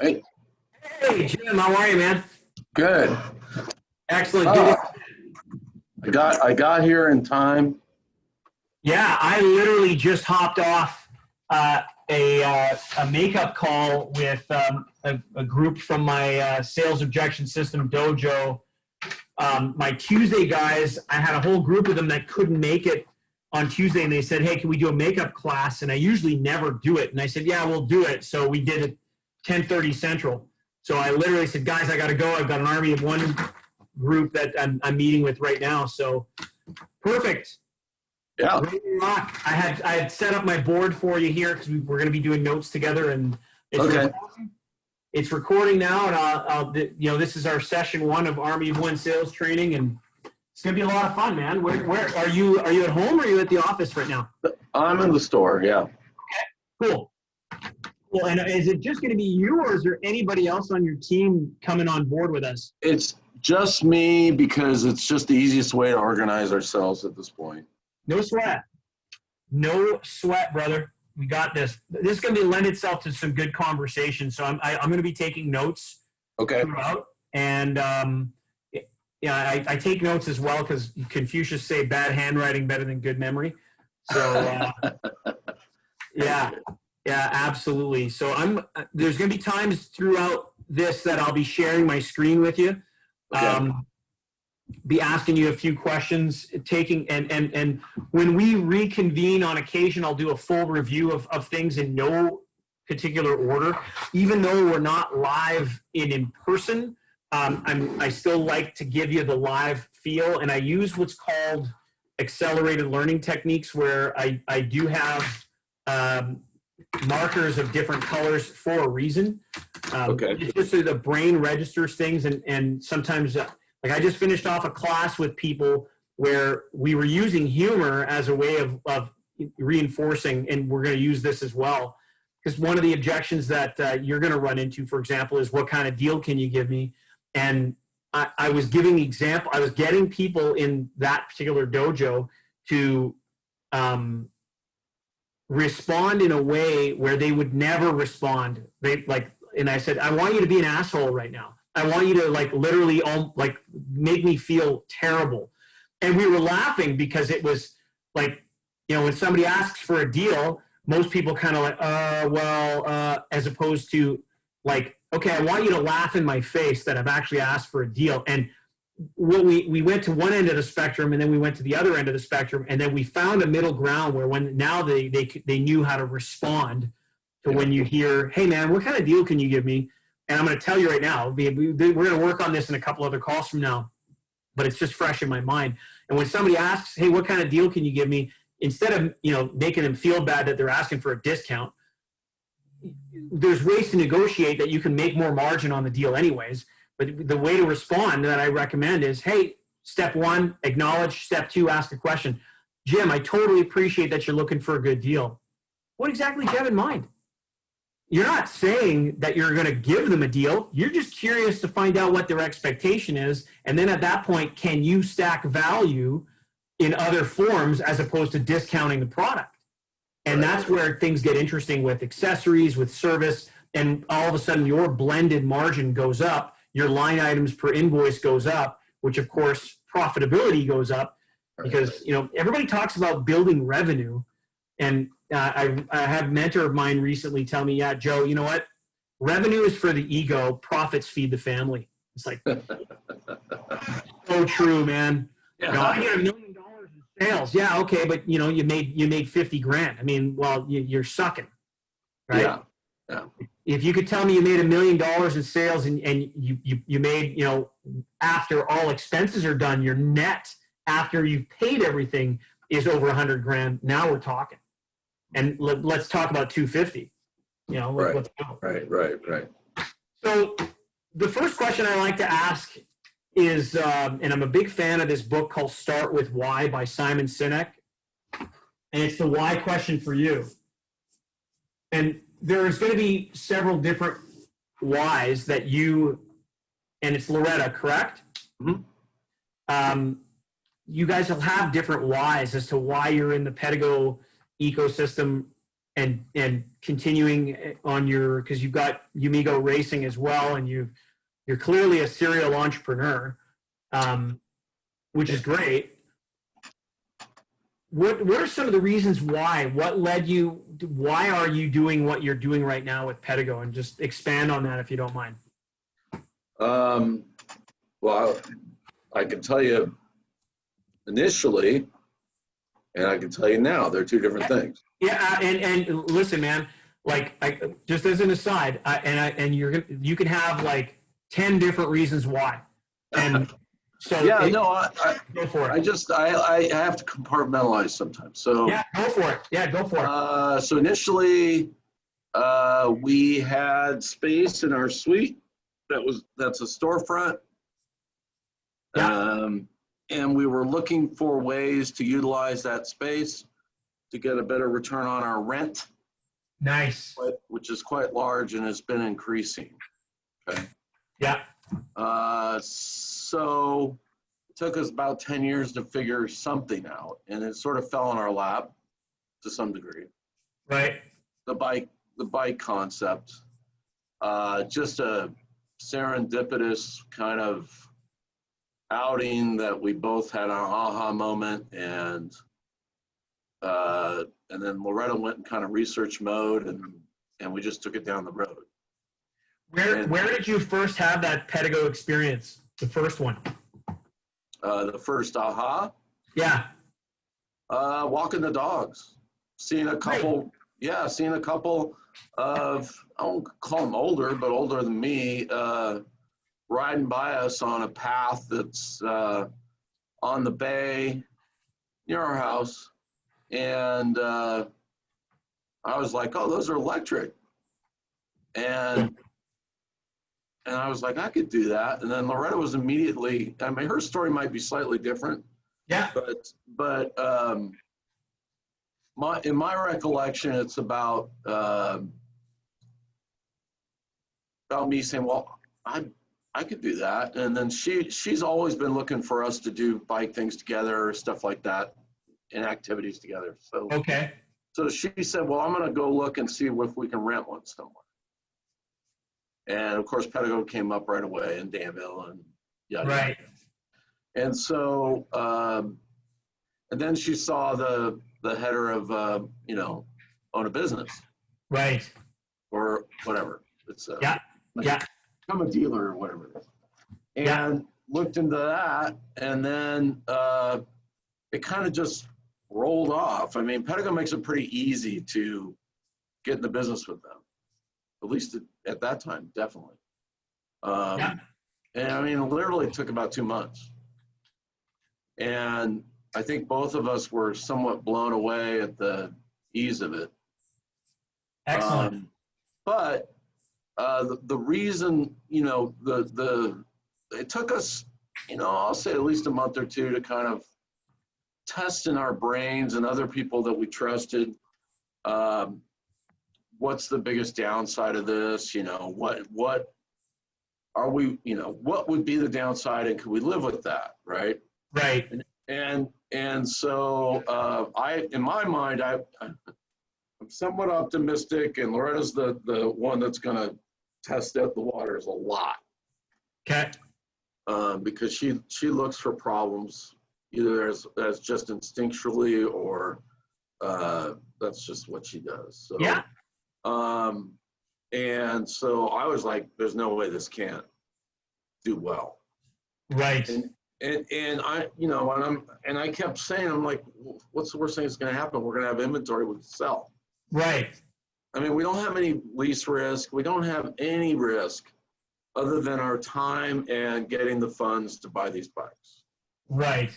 Hey, Hey, Jim, how are you, man? good. Excellent. Good. Uh, I got here in time. Yeah, I literally just hopped off a makeup call with a group from my sales objection system dojo. My Tuesday guys, I had a whole group of them that couldn't make it on Tuesday, and they said, "Hey, can we do a makeup class?" And I usually never do it, and I said, "Yeah, we'll do it." So we did it 10:30 Central. So I literally said, "Guys, I got to go. I've got an army of one group that I'm meeting with right now." So perfect. Yeah. Ready to rock. I had set up my board for you here because we're going to be doing notes together, and it's Okay. recording. It's recording now, and this is our session one of Army of One sales training, and it's going to be a lot of fun, man. Where are you? Are you at home or are you at the office right now? I'm in the store. Yeah. Cool. Well, and is it just going to be you, or is there anybody else on your team coming on board with us? It's just me because it's just the easiest way to organize ourselves at this point. No sweat. No sweat, brother. We got this. This is going to lend itself to some good conversation. So I'm going to be taking notes Okay. throughout. And I take notes as well because Confucius say bad handwriting better than good memory. So yeah, absolutely. So there's going to be times throughout this that I'll be sharing my screen with you. Okay. Be asking you a few questions, and when we reconvene on occasion, I'll do a full review of things in no particular order. Even though we're not live in person, I still like to give you the live feel, and I use what's called accelerated learning techniques, where I do have markers of different colors for a reason. Okay. It's just so the brain registers things, and sometimes. Like I just finished off a class with people where we were using humor as a way of reinforcing, and we're going to use this as well. Because one of the objections that you're going to run into, for example, is what kind of deal can you give me? And I was giving example. I was getting people in that particular dojo to respond in a way where they would never respond. And I said, I want you to be an asshole right now. I want you to literally make me feel terrible. And we were laughing because it was when somebody asks for a deal, most people kind of as opposed to okay, I want you to laugh in my face that I've actually asked for a deal. And what we went to one end of the spectrum, and then we went to the other end of the spectrum, and then we found a middle ground where now they knew how to respond to when you hear, hey man, what kind of deal can you give me? And I'm going to tell you right now, we're going to work on this in a couple other calls from now, but it's just fresh in my mind. And when somebody asks, hey, what kind of deal can you give me? Instead of making them feel bad that they're asking for a discount, there's ways to negotiate that you can make more margin on the deal anyways. But the way to respond that I recommend is, hey, step one, acknowledge. Step two, ask a question. Jim, I totally appreciate that you're looking for a good deal. What exactly do you have in mind? You're not saying that you're going to give them a deal. You're just curious to find out what their expectation is. And then at that point, can you stack value in other forms as opposed to discounting the product? And that's where things get interesting with accessories, with service, and all of a sudden your blended margin goes up. Your line items per invoice goes up, which of course profitability goes up because everybody talks about building revenue. And I had a mentor of mine recently tell me, yeah, Joe, you know what? Revenue is for the ego. Profits feed the family. It's like, so true, man. Yeah. I get $1 million in sales. Yeah, okay, but you made 50 grand. I mean, well, you're sucking, right? Yeah. Yeah. If you could tell me you made $1 million in sales and you made, after all expenses are done, your net after you've paid everything is over 100 grand. Now we're talking. And let's talk about 250. Let's go. Right. So the first question I like to ask is, and I'm a big fan of this book called Start With Why by Simon Sinek. And it's the why question for you. And there's going to be several different whys that and it's Loretta, correct? Mm-hmm. You guys will have different whys as to why you're in the Pedego ecosystem and continuing on your, because you've got Umigo Racing as well, and you're clearly a serial entrepreneur, which is great. What are some of the reasons why? What led you? Why are you doing what you're doing right now with Pedego? And just expand on that if you don't mind. Well, I can tell you initially, and I can tell you now, they're two different things. Yeah, and listen, man. Like, just as an aside, you can have like 10 different reasons why, and so Yeah, go for it. I have to compartmentalize sometimes. So yeah, go for it. Yeah, go for it. So initially, we had space in our suite that's a storefront. Yeah. And we were looking for ways to utilize that space to get a better return on our rent. Nice. Which is quite large and has been increasing. Okay. Yeah. So it took us about 10 years to figure something out, and it sort of fell in our lap to some degree. Right. The bike concept, just a serendipitous kind of outing that we both had an aha moment, and then Loretta went in kind of research mode, and we just took it down the road. Where did you first have that Pedego experience? The first one. The first aha. Yeah. Walking the dogs, seeing a couple. Yeah, seeing a couple of, I won't call them older, but older than me, riding by us on a path that's on the bay near our house. And I was like, oh, those are electric. And I was like, I could do that. And then Loretta was immediately, I mean, her story might be slightly different. Yeah. But in my recollection, it's about me saying, well, I could do that. And then she's always been looking for us to do bike things together, stuff like that, and activities together. So okay. So she said, well, I'm going to go look and see if we can rent one somewhere. And of course, Pedego came up right away, and Danville, and yada. Right. And so, and then she saw the header of, own a business. Right. Or whatever. It's yeah. Become a dealer or whatever it is. And looked into that, and then it kind of just rolled off. I mean, Pedego makes it pretty easy to get in the business with them, at least at that time, definitely. And I mean, it literally took about 2 months. And I think both of us were somewhat blown away at the ease of it. Excellent. But the reason, it took us, I'll say at least a month or two to kind of test in our brains and other people that we trusted. What's the biggest downside of this? What are we, what would be the downside, and could we live with that? Right. Right. And so in my mind, I'm somewhat optimistic, and Loretta's the one that's going to test out the waters a lot. Okay. Because she looks for problems either as just instinctually, or that's just what she does. So, yeah. And so I was like, there's no way this can't do well. Right. And I, and I kept saying, I'm like, what's the worst thing that's going to happen? We're going to have inventory we can sell. Right. I mean, we don't have any lease risk. We don't have any risk other than our time and getting the funds to buy these bikes. Right.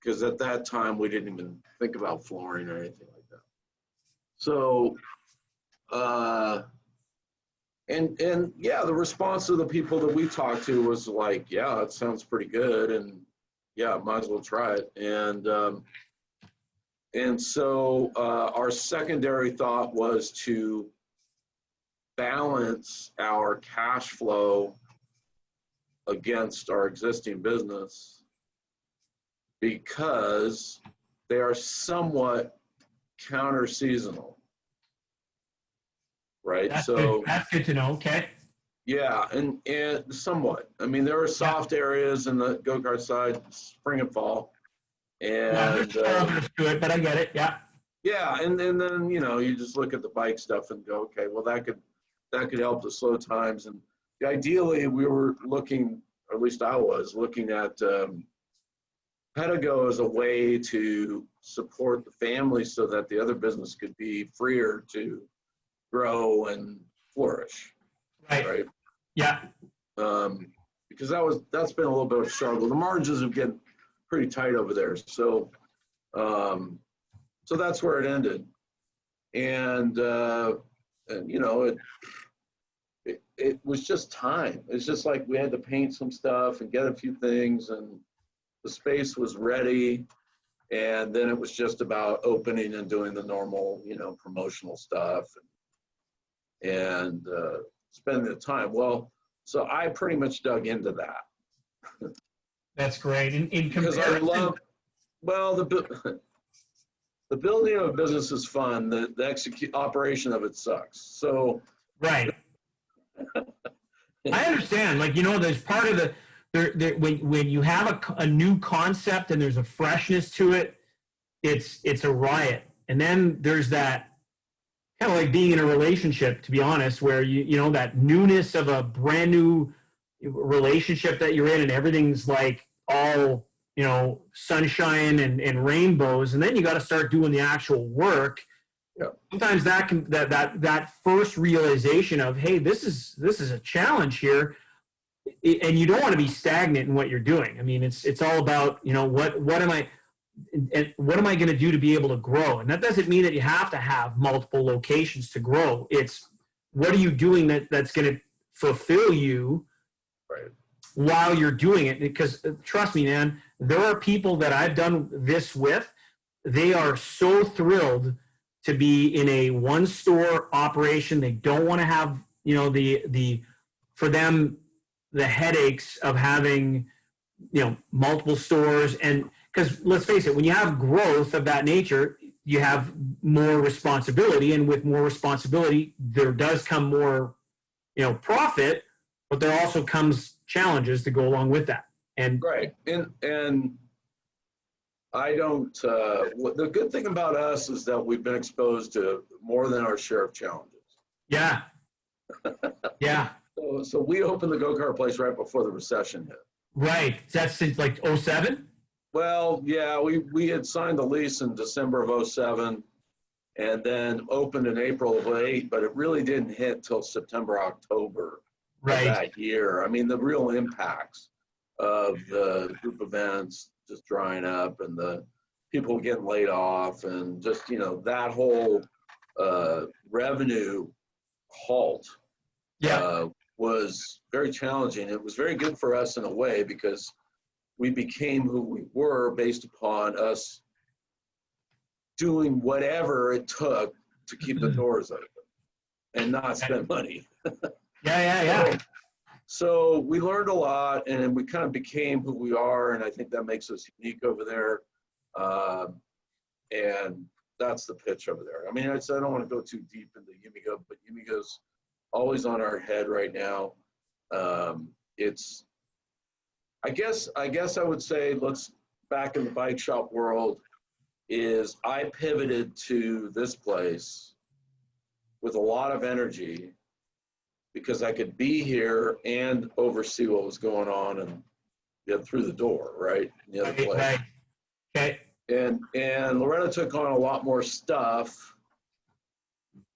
Because at that time, we didn't even think about flooring or anything like that. So, and yeah, the response of the people that we talked to was like, yeah, it sounds pretty good, and yeah, might as well try it. And so our secondary thought was to balance our cash flow against our existing business, because they are somewhat counter seasonal. right? That's good. So That's good to know. Okay. yeah, and somewhat. I mean, there are Yeah. soft areas in the go-kart side, spring and fall, Yeah, and there's shoulders to it, but I get it. Yeah. yeah, and then you just look at the bike stuff and go, okay, well that could help the slow times. And ideally, we were looking, or at least I was looking at Pedego as a way to support the family so that the other business could be freer to grow and flourish, Right. right? Yeah. Because that's been a little bit of a struggle. The margins have getting pretty tight over there, so so that's where it ended, and it was just time. It's just like we had to paint some stuff and get a few things, and the space was ready, and then it was just about opening and doing the normal, promotional stuff and spending the time. Well, so I pretty much dug into that. That's great. In Because I comparison, well, the building of a business is fun. The operation of it sucks. So right. I understand. Like, there's part of when you have a new concept and there's a freshness to it, it's a riot. And then there's that kind of like being in a relationship, to be honest, where that newness of a brand new relationship that you're in, and everything's like all sunshine and rainbows, and then you got to start doing the actual work. yeah, Sometimes that first realization of, hey, this is a challenge here, and you don't want to be stagnant in what you're doing. I mean, it's all about what am I going to do to be able to grow, and that doesn't mean that you have to have multiple locations to grow. It's what are you doing that's going to fulfill you right. while you're doing it. Because trust me, man, there are people that I've done this with. They are so thrilled to be in a one store operation. They don't want to have, for them, the headaches of having, multiple stores. And because let's face it, when you have growth of that nature, you have more responsibility, and with more responsibility, there does come more, profit, but there also comes challenges to go along with that. And Right. And I don't, the good thing about us is that we've been exposed to more than our share of challenges. yeah, yeah, So we opened the go-kart place right before the recession hit. right. That's since like 07? Well, yeah, we had signed the lease in December of 07 and then opened in April of 08, but it really didn't hit till September, October of Right. that year. I mean, the real impacts of the group events just drying up and the people getting laid off and just, that whole revenue halt Yeah. was very challenging. It was very good for us in a way because we became who we were based upon us doing whatever it took to keep the doors open and not spend money. Yeah. So we learned a lot, and we kind of became who we are, and I think that makes us unique over there. And that's the pitch over there. I mean, I don't want to go too deep into Yumigo, but Yumigo's always on our head right now. It's, I guess I would say, let's back in the bike shop world, is I pivoted to this place with a lot of energy because I could be here and oversee what was going on and get through the door, right? In the other place. Right. Okay. And Loretta took on a lot more stuff,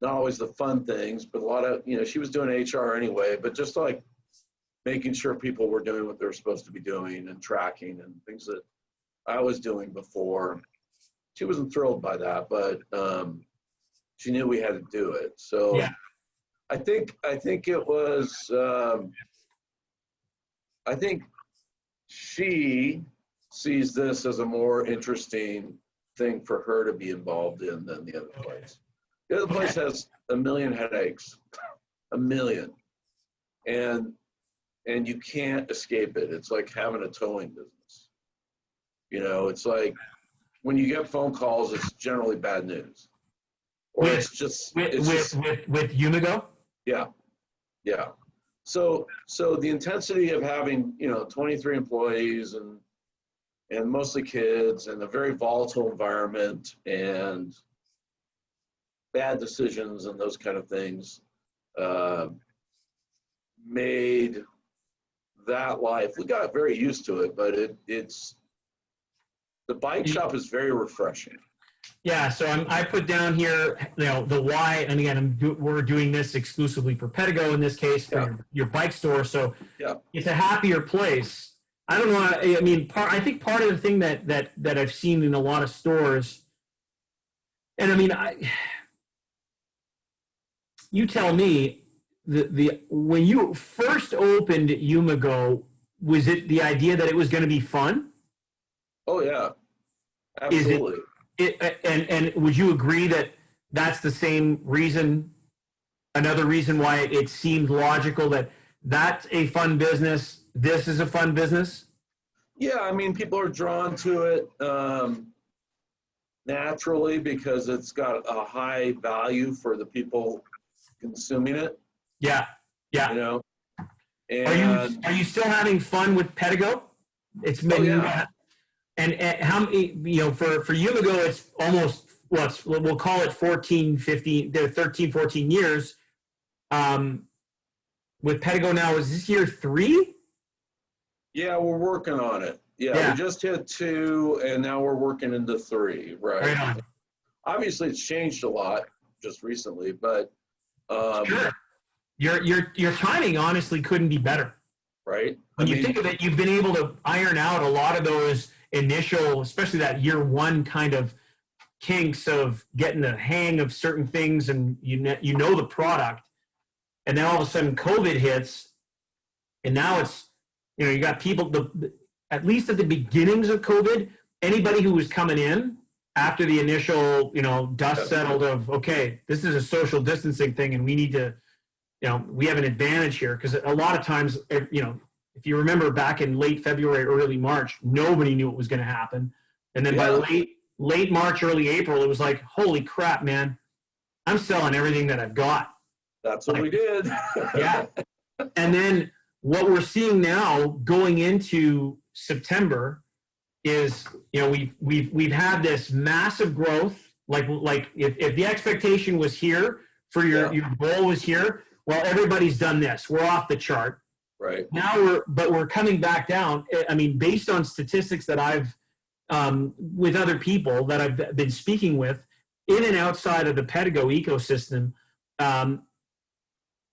not always the fun things, but a lot of, she was doing HR anyway, but just like making sure people were doing what they were supposed to be doing and tracking and things that I was doing before. She wasn't thrilled by that, but she knew we had to do it. So Yeah. I think it was, I think she sees this as a more interesting thing for her to be involved in than the other place. The other place has a million headaches, a million. And you can't escape it. It's like having a towing business. It's like when you get phone calls, it's generally bad news. or it's just, with Umigo? yeah, yeah. So the intensity of having, 23 employees and mostly kids and a very volatile environment and bad decisions and those kind of things uh, made that life. We got very used to it, but it's the bike shop is very refreshing. Yeah, so I put down here, the why, and again, we're doing this exclusively for Pedego in this case, for your bike store. So Yeah. It's a happier place. I don't know. I mean, I think part of the thing that I've seen in a lot of stores, and I mean, you tell me, the when you first opened Umigo, was it the idea that it was going to be fun? Oh yeah, absolutely. And would you agree that that's the same reason? Another reason why it seemed logical that that's a fun business. This is a fun business. Yeah, I mean, people are drawn to it naturally because it's got a high value for the people consuming it. Yeah, yeah. And are you still having fun with Pedego? It's been, oh yeah. And how many, for Umigo, it's almost, we'll call it 14, 15, 13, 14 years. With Pedego now, is this year 3? Yeah, we're working on it. Yeah, we just hit 2, and now we're working into 3. Right on. Obviously, it's changed a lot just recently, but sure. Your timing honestly couldn't be better. Right. When you think of it, you've been able to iron out a lot of those initial, especially that year 1 kind of kinks of getting the hang of certain things, and the product, and then all of a sudden COVID hits, and now it's you got people, at least at the beginnings of COVID, anybody who was coming in after the initial dust settled of, okay, this is a social distancing thing, and we need to we have an advantage here, because a lot of times if you remember back in late February, early March, nobody knew what was going to happen, and then by late March, early April, it was like, holy crap, man, I'm selling everything that I've got. That's what we did. Yeah. And then what we're seeing now going into September is, we've had this massive growth. Like if the expectation was here for your goal was here, well, everybody's done this. We're off the chart. Right. Now we're coming back down. I mean, based on statistics that I've, with other people that I've been speaking with in and outside of the Pedego ecosystem,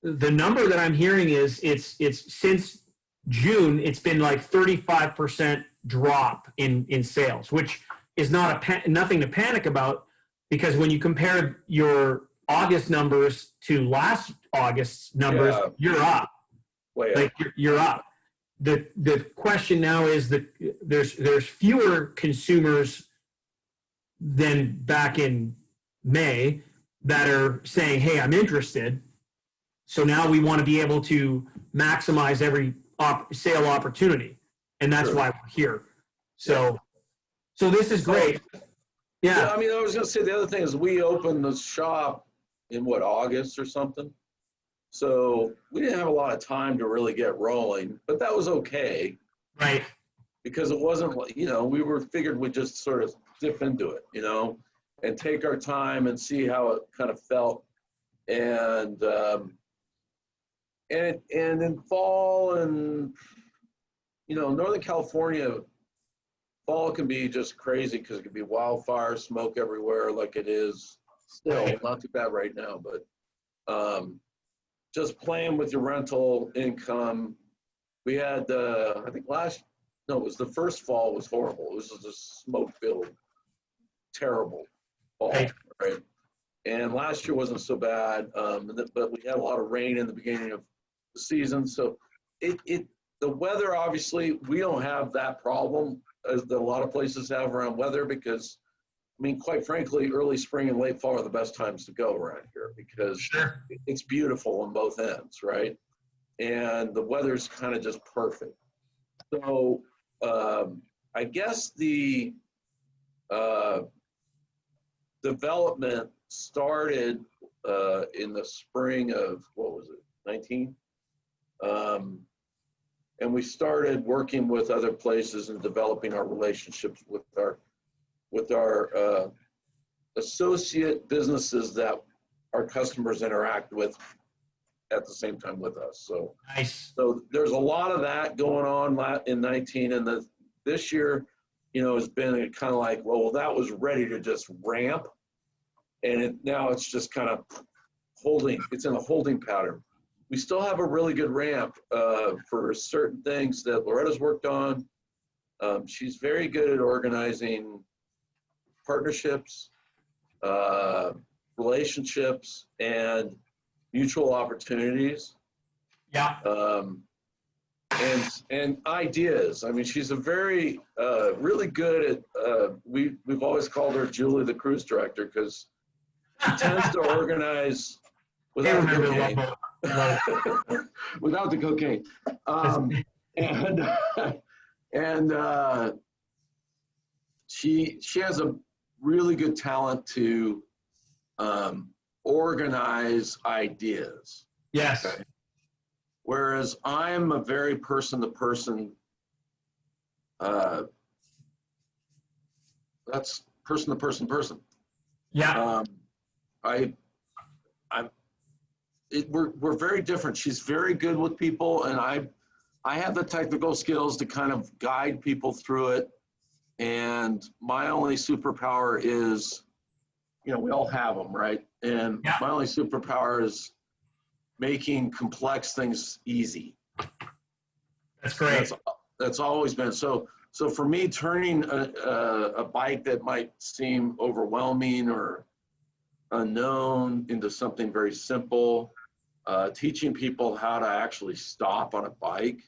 the number that I'm hearing is it's since June, it's been like 35% drop in sales, which is nothing to panic about, because when you compare your August numbers to last August's numbers, you're up. Way up. You're up. The question now is that there's fewer consumers than back in May that are saying, hey, I'm interested. So now we want to be able to maximize every sale opportunity, and that's why we're here. So this is great. Yeah. I mean, I was going to say the other thing is we opened the shop in August or something. So we didn't have a lot of time to really get rolling, but that was okay. Right. Because it wasn't, we figured we'd just sort of dip into it, and take our time and see how it kind of felt. And in fall and, Northern California, fall can be just crazy because it can be wildfire, smoke everywhere like it is still. Not too bad right now, but just playing with your rental income. We had, I think it was the first fall was horrible. It was just a smoke-filled, terrible fall, right? And last year wasn't so bad, but we had a lot of rain in the beginning of the season. So the weather, obviously, we don't have that problem as a lot of places have around weather, because, I mean, quite frankly, early spring and late fall are the best times to go around here, because it's beautiful on both ends, right? And the weather's kind of just perfect. So I guess the development started in the spring of, what was it, 19? And we started working with other places and developing our relationships with our associate businesses that our customers interact with at the same time with us. So Nice. So there's a lot of that going on in 19, and this year, has been kind of like, well, that was ready to just ramp, and now it's just kind of holding. It's in a holding pattern. We still have a really good ramp for certain things that Loretta's worked on. She's very good at organizing partnerships, relationships, and mutual opportunities. Yeah. And ideas. I mean, she's a very, really good at, we've always called her Julie the cruise director, because she tends to organize without the cocaine. Without the cocaine. And she has a really good talent to organize ideas. Yes. Okay? Whereas I'm a very person-to-person, that's person-to-person. Yeah. We're very different. She's very good with people, and I have the technical skills to kind of guide people through it. And my only superpower is, we all have them, right? And my only superpower is making complex things easy. That's great. That's always been. So for me, turning a bike that might seem overwhelming or unknown into something very simple, teaching people how to actually stop on a bike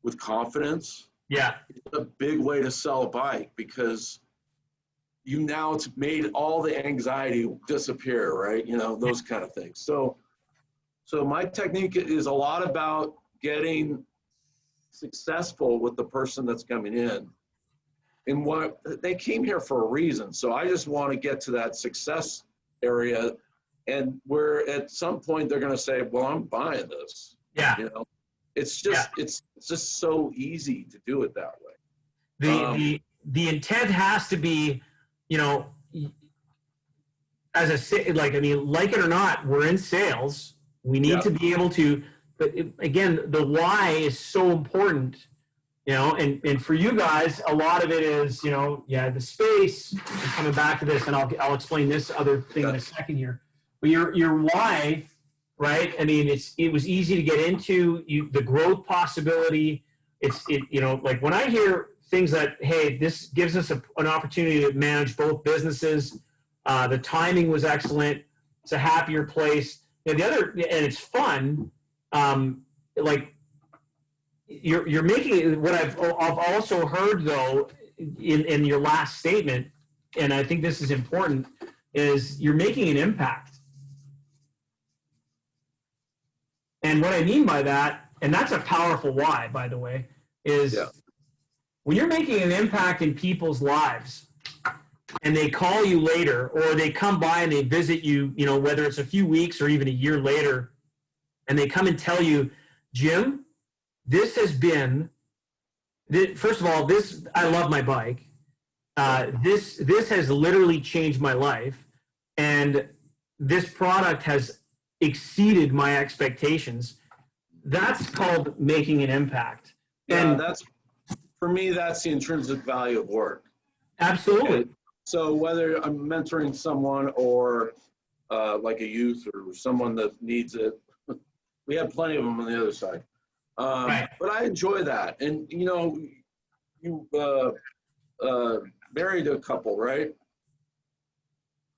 with confidence. Yeah. It's a big way to sell a bike, because it's made all the anxiety disappear, right? Those kind of things. So my technique is a lot about getting successful with the person that's coming in. And what they came here for a reason. So I just want to get to that success area, and where at some point they're going to say, well, I'm buying this. Yeah. It's just, it's just so easy to do it that way. The intent has to be, like it or not, we're in sales. We need to be able to, but again, the why is so important, and for you guys, a lot of it is, the space. I'm coming back to this, and I'll explain this other thing in a second here. But your why, right? I mean, it was easy to get into. The growth possibility. Like when I hear things that, hey, this gives us an opportunity to manage both businesses. The timing was excellent. It's a happier place. And it's fun. Like you're making what I've also heard though in your last statement, and I think this is important, is you're making an impact. And what I mean by that, and that's a powerful why, by the way, is when you're making an impact in people's lives, and they call you later, or they come by and they visit you, whether it's a few weeks or even a year later, and they come and tell you, Jim, this has been, first of all, I love my bike. This has literally changed my life, and this product has exceeded my expectations. That's called making an impact. And for me, that's the intrinsic value of work. Absolutely. And so whether I'm mentoring someone or like a youth or someone that needs it, we have plenty of them on the other side. Right. But I enjoy that. And, you married a couple, right?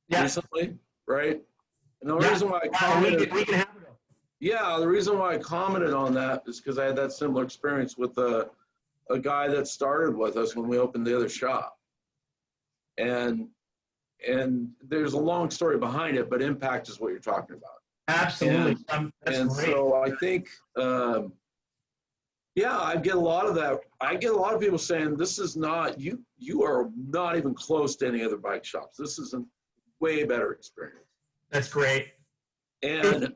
Yes. Recently, right? And the reason why I commented, the reason why I commented on that is because I had that similar experience with a guy that started with us when we opened the other shop. And there's a long story behind it, but impact is what you're talking about. Absolutely. And great. so I think, I get a lot of that. I get a lot of people saying, this is not, you are not even close to any other bike shops. This isn't, way better experience. That's great. And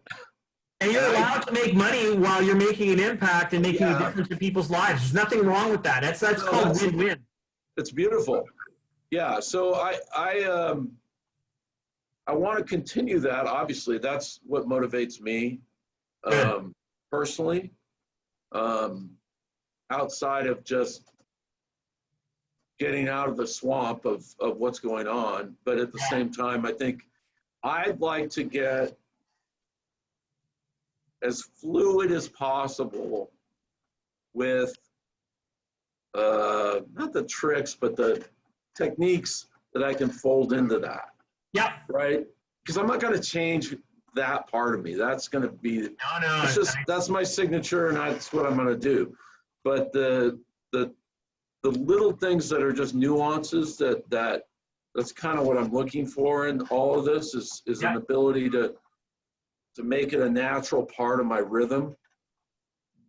you're allowed to make money while you're making an impact and making a Yeah. difference in people's lives. There's nothing wrong with that. That's No, called win-win. It's beautiful. Yeah. So I want to continue that. Obviously, that's what motivates me personally. Outside of just getting out of the swamp of what's going on, but at the same time, I think I'd like to get as fluid as possible with not the tricks, but the techniques that I can fold into that. Yep. Right? Because I'm not going to change that part of me. That's going to be, that's my signature, and that's what I'm going to do. But the little things that are just nuances that's kind of what I'm looking for in all of this is an ability to make it a natural part of my rhythm.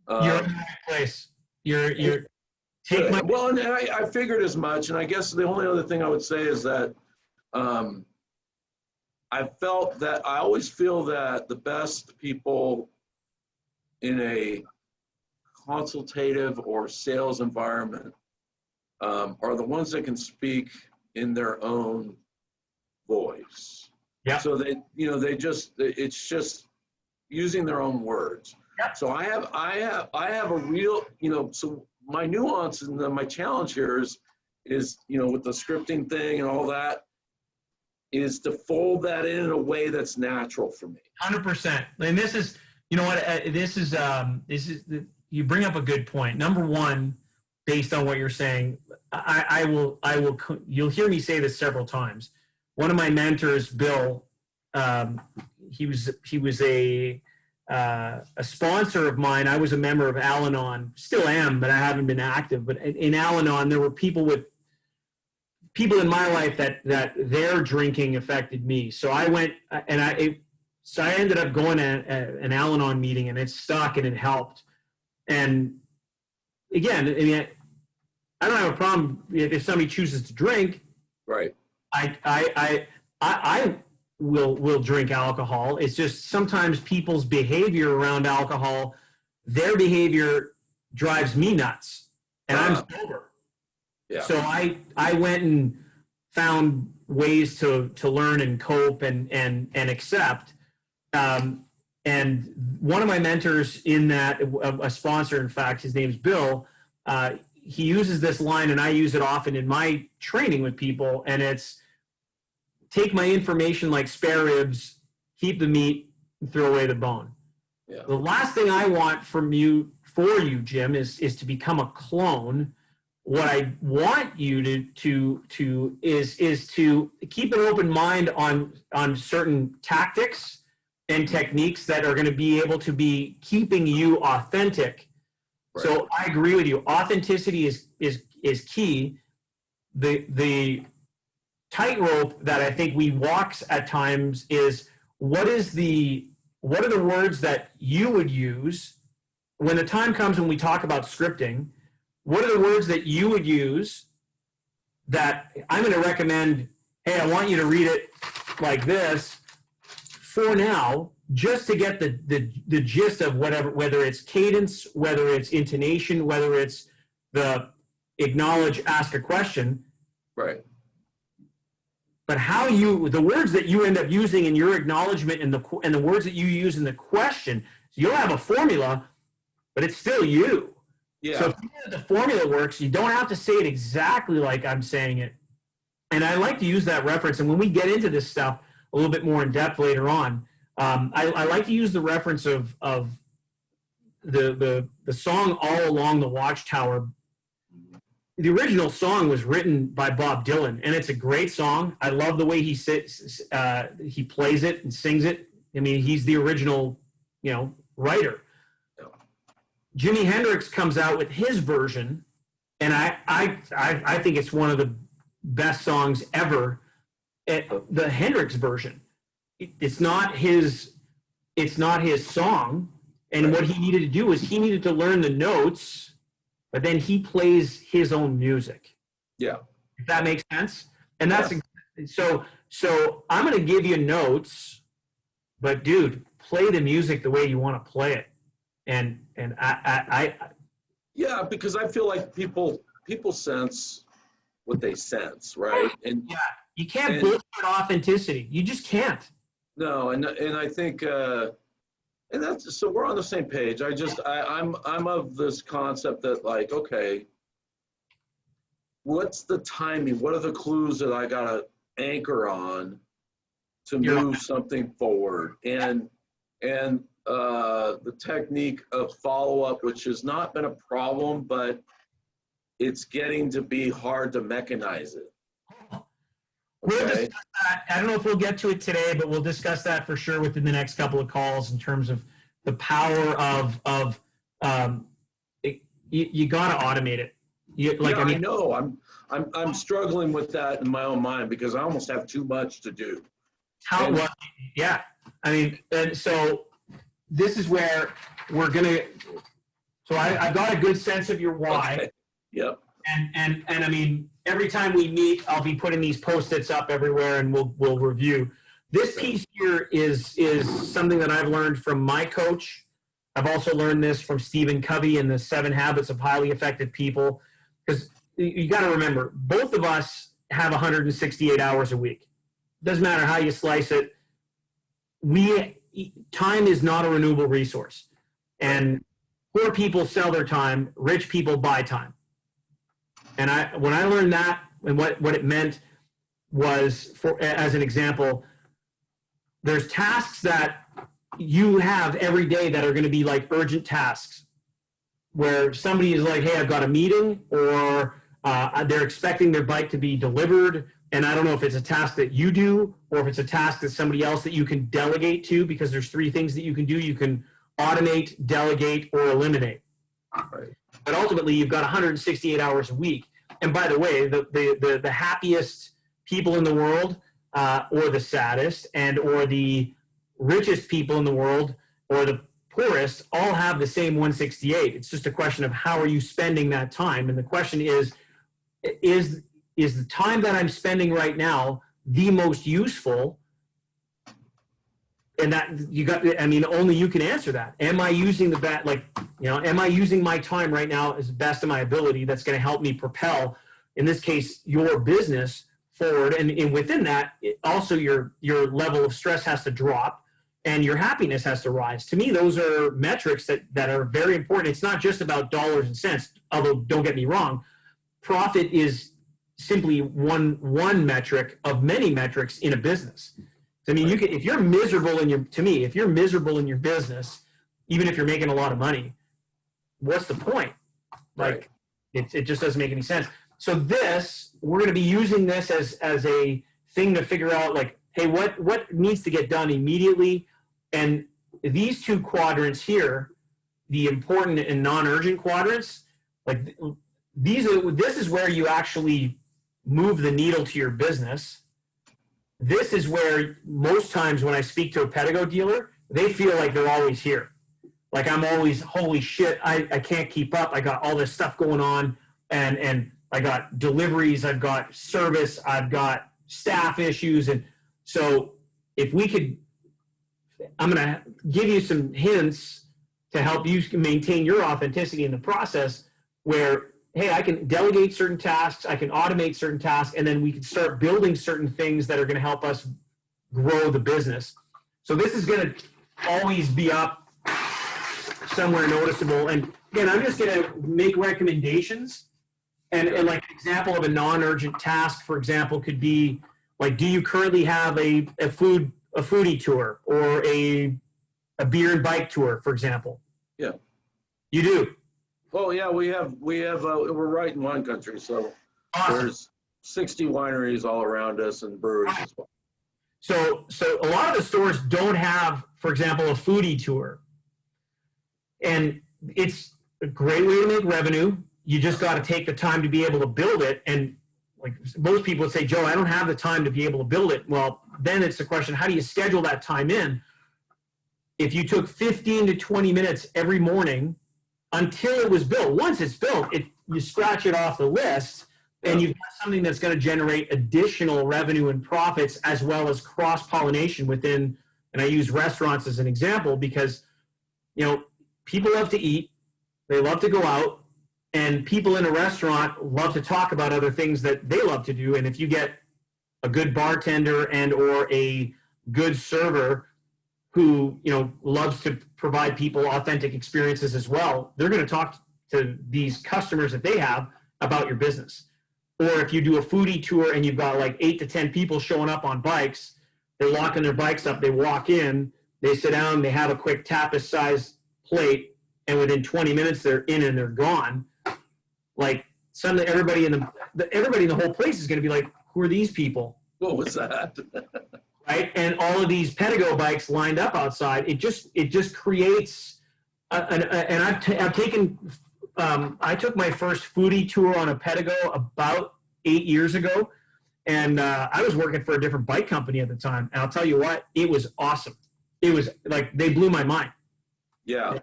You're in the right place. You're take my well, and I figured as much. And I guess the only other thing I would say is that I always feel that the best people in a consultative or sales environment are the ones that can speak in their own voice. Yeah. So it's just using their own words. Yeah. So I have a real, so my nuance and my challenge here is, with the scripting thing and all that, is to fold that in a way that's natural for me. 100%. And this is, you bring up a good point. Number one, based on what you're saying, you'll hear me say this several times. One of my mentors, Bill, he was a sponsor of mine. I was a member of Al-Anon, still am, but I haven't been active. But in Al-Anon, there were people in my life that their drinking affected me. So I went and I ended up going to an Al-Anon meeting, and it stuck and it helped. And again, I mean, I don't have a problem if somebody chooses to drink. Right. I will drink alcohol. It's just sometimes people's behavior around alcohol, their behavior drives me nuts, and I'm sober. Yeah. So I went and found ways to learn and cope and accept. And one of my mentors in that, a sponsor, in fact, his name's Bill, he uses this line, and I use it often in my training with people, and it's, take my information like spare ribs, keep the meat, and throw away the bone. Yeah. The last thing I want for you, Jim, is to become a clone. What I want you is to keep an open mind on certain tactics and techniques that are going to be able to be keeping you authentic. Right. So I agree with you. Authenticity is key. The tightrope that I think we walk at times is what are the words that you would use when the time comes when we talk about scripting. What are the words that you would use that I'm going to recommend, hey, I want you to read it like this for now, just to get the gist of whether it's cadence, whether it's intonation, whether it's the acknowledge, ask a question. Right. But the words that you end up using in your acknowledgement and the words that you use in the question, so you'll have a formula, but it's still you. Yeah. So if you know the formula works, you don't have to say it exactly like I'm saying it. And I like to use that reference. And when we get into this stuff a little bit more in depth later on, I like to use the reference of the song All Along the Watchtower. The original song was written by Bob Dylan, and it's a great song. I love the way he plays it and sings it. I mean, he's the original, writer. Jimi Hendrix comes out with his version, and I think it's one of the best songs ever. The Hendrix version. It's not his song, and what he needed to do was he needed to learn the notes. But then he plays his own music. Yeah. If that makes sense. And that's so So I'm going to give you notes, but dude, play the music the way you want to play it. And Yeah, because I feel like people sense what they sense, right? And yeah, you can't bullshit authenticity. You just can't. No, and I think and that's so we're on the same page. I'm of this concept that like, okay, what's the timing? What are the clues that I gotta anchor on to move something forward? And the technique of follow-up, which has not been a problem, but it's getting to be hard to mechanize it. We'll discuss that. I don't know if we'll get to it today, but we'll discuss that for sure within the next couple of calls in terms of the power of you got to automate it. I know. I'm struggling with that in my own mind because I almost have too much to do. Yeah. I mean, and so this is where we're gonna. So I got a good sense of your why. Okay. Yep. And I mean, every time we meet, I'll be putting these Post-its up everywhere, and we'll review. This piece here is something that I've learned from my coach. I've also learned this from Stephen Covey in the 7 Habits of Highly Effective People. Because you got to remember, both of us have 168 hours a week. Doesn't matter how you slice it. Time is not a renewable resource, and poor people sell their time. Rich people buy time. And when I learned that, and what it meant was, as an example, there's tasks that you have every day that are going to be like urgent tasks, where somebody is like, hey, I've got a meeting, or they're expecting their bike to be delivered, and I don't know if it's a task that you do or if it's a task that somebody else that you can delegate to, because there's 3 things that you can do. You can automate, delegate, or eliminate. Right. But ultimately, you've got 168 hours a week. And by the way, the happiest people in the world, or the saddest, or the richest people in the world, or the poorest, all have the same 168. It's just a question of how are you spending that time. And the question is the time that I'm spending right now the most useful? And that only you can answer that. Am I using am I using my time right now as the best of my ability that's going to help me propel, in this case, your business forward? And within that, also your level of stress has to drop and your happiness has to rise. To me, those are metrics that are very important. It's not just about dollars and cents, although don't get me wrong. Profit is simply one metric of many metrics in a business. I mean, if you're miserable in your business, even if you're making a lot of money, what's the point? Like, it just doesn't make any sense. So we're going to be using this as a thing to figure out, like, hey, what needs to get done immediately? And these 2 quadrants here, the important and non-urgent quadrants, like this is where you actually move the needle to your business. This is where most times when I speak to a Pedego dealer, they feel like they're always here. Like I'm always, holy shit, I can't keep up. I got all this stuff going on, and I got deliveries, I've got service, I've got staff issues. And so if we could, I'm going to give you some hints to help you maintain your authenticity in the process, where, hey, I can delegate certain tasks, I can automate certain tasks, and then we can start building certain things that are going to help us grow the business. So this is going to always be up somewhere noticeable. And again, I'm just going to make recommendations. And like an example of a non-urgent task, for example, could be like, do you currently have a foodie tour or a beer and bike tour, for example? Yeah. You do? Well, yeah, we have we're right in wine country, so awesome. There's 60 wineries all around us and breweries as well. So a lot of the stores don't have, for example, a foodie tour. And it's a great way to make revenue. You just got to take the time to be able to build it. And like most people would say, Joe, I don't have the time to be able to build it. Well, then it's the question, how do you schedule that time in? If you took 15 to 20 minutes every morning until it was built, once it's built, you scratch it off the list. And you've got something that's going to generate additional revenue and profits, as well as cross-pollination within, and I use restaurants as an example because, people love to eat, they love to go out, and people in a restaurant love to talk about other things that they love to do. And if you get a good bartender and or a good server who, loves to provide people authentic experiences as well, they're going to talk to these customers that they have about your business. Or if you do a foodie tour and you've got like 8 to 10 people showing up on bikes, they're locking their bikes up, they walk in, they sit down, they have a quick tapas-sized plate, and within 20 minutes they're in and they're gone. Like suddenly everybody in the whole place is going to be like, who are these people? What was that? Right? And all of these Pedego bikes lined up outside, it just creates, and I've taken, I took my first foodie tour on a Pedego about 8 years ago, and I was working for a different bike company at the time, and I'll tell you what, it was awesome. It was like, they blew my mind. Yeah.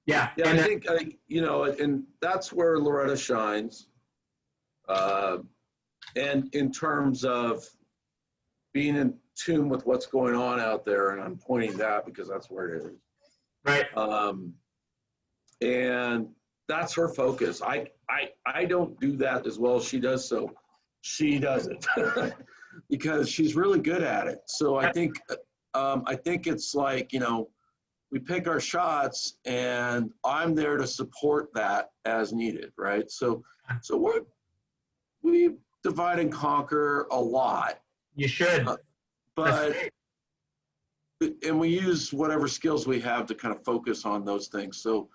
Yeah. Yeah, and I think, and that's where Loretta shines. And in terms of being in tune with what's going on out there, and I'm pointing that because that's where it is. Right. And that's her focus. I don't do that as well as she does, so she does it because she's really good at it. So I think it's like, we pick our shots, and I'm there to support that as needed, right? So we divide and conquer a lot. You should. And we use whatever skills we have to kind of focus on those things. So,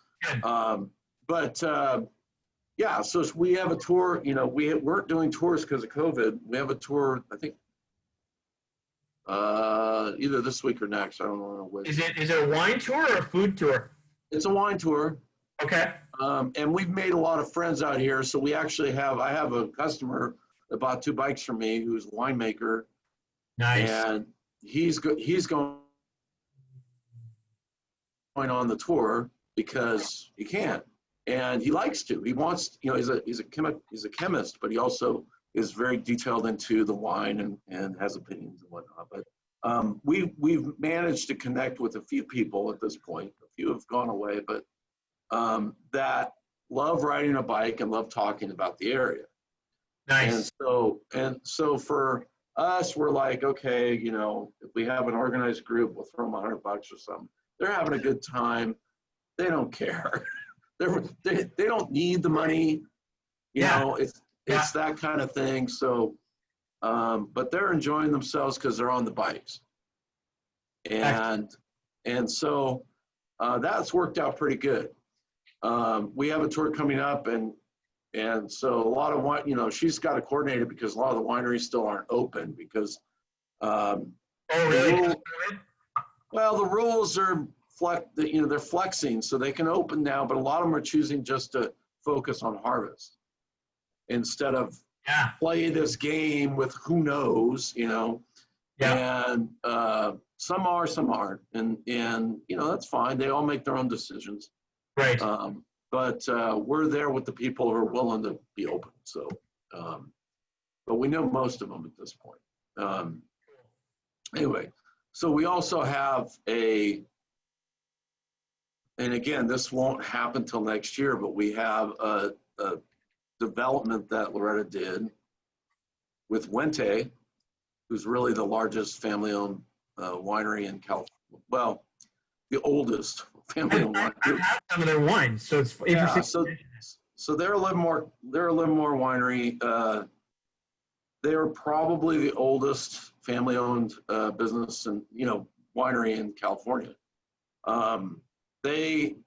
yeah, so we have a tour, we weren't doing tours because of COVID. We have a tour, I think, either this week or next. I don't know which. Is it a wine tour or a food tour? It's a wine tour. Okay. And we've made a lot of friends out here. So we actually I have a customer that bought 2 bikes from me who's a winemaker. Nice. And he's going on the tour because he can, and he likes to. He wants, he's a chemist, but he also is very detailed into the wine and has opinions and whatnot. But we've managed to connect with a few people at this point. A few have gone away, but that love riding a bike and love talking about the area. Nice. And so for us, we're like, okay, if we have an organized group, we'll throw them $100 or something. They're having a good time. They don't care. They don't need the money. It's that kind of thing. So, but they're enjoying themselves because they're on the bikes. And so that's worked out pretty good. We have a tour coming up, and so a lot of wine, she's got to coordinate it because a lot of the wineries still aren't open because. Oh, really? Well, the rules are they're flexing, so they can open now, but a lot of them are choosing just to focus on harvest instead of play this game with who knows, Yeah. And some are, some aren't, and that's fine. They all make their own decisions. Right. But we're there with the people who are willing to be open. So, but we know most of them at this point. Anyway, so we also have and again, this won't happen till next year, but we have a development that Loretta did with Wente, who's really the largest family-owned winery in California. Well, the oldest family-owned winery. I've had some of their wines, so it's interesting. Yeah, so they're a Livermore winery. They are probably the oldest family-owned business and winery in California. They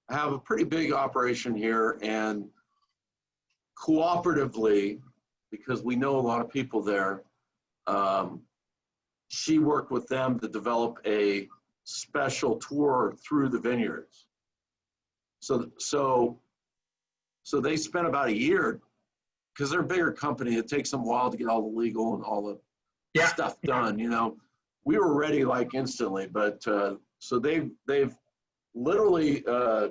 have a pretty big operation here, and cooperatively, because we know a lot of people there, she worked with them to develop a special tour through the vineyards. So they spent about a year, because they're a bigger company. It takes them a while to get all the legal and all the stuff done. We were ready like instantly, but so they've literally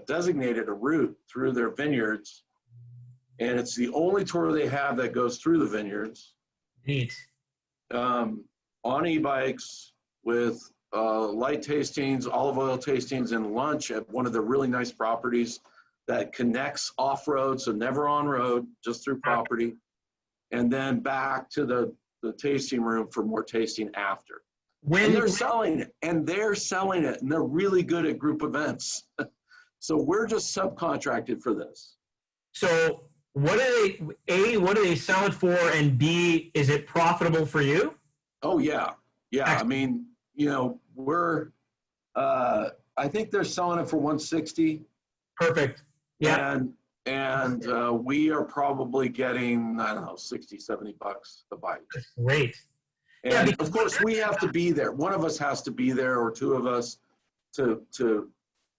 designated a route through their vineyards, and it's the only tour they have that goes through the vineyards. Neat. On e-bikes with light tastings, olive oil tastings, and lunch at one of the really nice properties that connects off-road, so never on road, just through property, and then back to the tasting room for more tasting after. And they're selling it, and they're really good at group events. So we're just subcontracted for this. So what do they sell it for, and B, is it profitable for you? Oh yeah. I mean, we're I think they're selling it for 160. Perfect. Yeah. And we are probably getting, I don't know, 60, 70 bucks a bike. That's great. And yeah, of course we have to be there. One of us has to be there, or two of us, to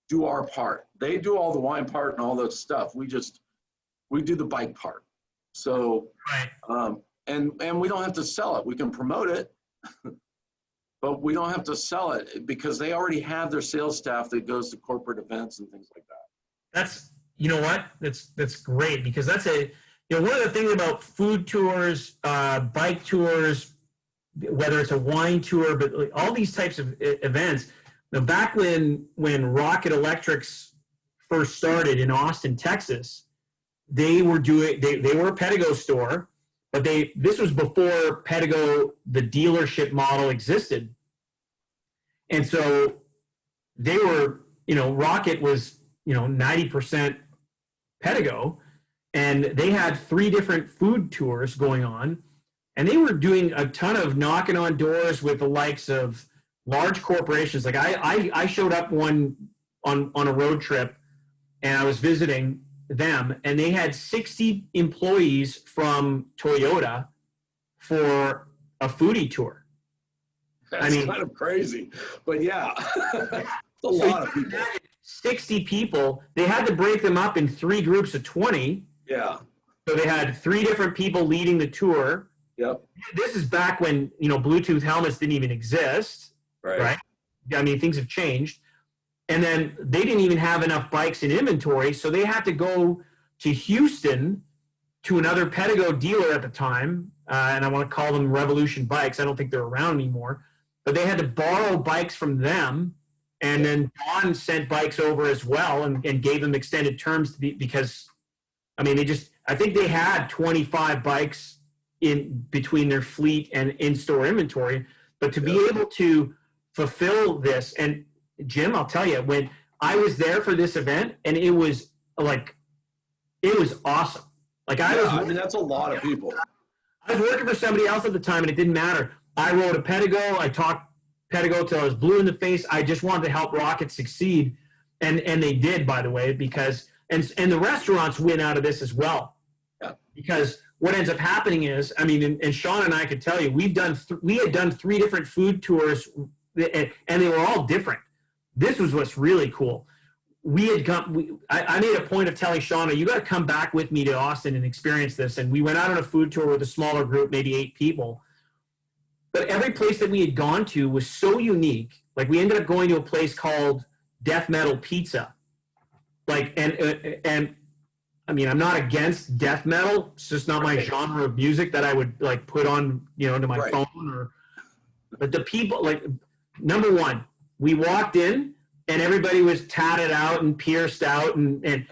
do our part. They do all the wine part and all that stuff. We do the bike part. So, right. And we don't have to sell it. We can promote it, but we don't have to sell it because they already have their sales staff that goes to corporate events and things like that. That's, you know what? That's great, because that's one of the things about food tours, bike tours, whether it's a wine tour, but like all these types of events. Now, back when Rocket Electrics first started in Austin, Texas, they were a Pedego store, but this was before Pedego, the dealership model, existed. And so they were, Rocket was, 90% Pedego, and they had 3 different food tours going on, and they were doing a ton of knocking on doors with the likes of large corporations. Like I showed up on a road trip, and I was visiting them, and they had 60 employees from Toyota for a foodie tour. That's kind of crazy, but yeah, it's a lot of people. 60 people. They had to break them up in 3 groups of 20. Yeah. So they had 3 different people leading the tour. Yep. This is back when, Bluetooth helmets didn't even exist. Right? I mean, things have changed. And then they didn't even have enough bikes in inventory, so they had to go to Houston to another Pedego dealer at the time, and I want to call them Revolution Bikes. I don't think they're around anymore. But they had to borrow bikes from them, and then Don sent bikes over as well and gave them extended terms because, I mean, I think they had 25 bikes in between their fleet and in-store inventory. But to be able to fulfill this, and Jim, I'll tell you, when I was there for this event, and it was awesome. I mean, that's a lot of people. I was working for somebody else at the time, and it didn't matter. I rode a Pedego. I talked Pedego till I was blue in the face. I just wanted to help Rocket succeed, and they did, by the way, because and the restaurants win out of this as well. Yeah. Because what ends up happening is, I mean, and Sean and I could tell you, we had done 3 different food tours, and they were all different. This was what's really cool. I made a point of telling Shauna, you got to come back with me to Austin and experience this. And we went out on a food tour with a smaller group, maybe 8 people. But every place that we had gone to was so unique. Like, we ended up going to a place called Death Metal Pizza. Like, and I mean, I'm not against death metal. It's just not my genre of music that I would like put on, to my phone but the people, like, number one, we walked in and everybody was tatted out and pierced out, and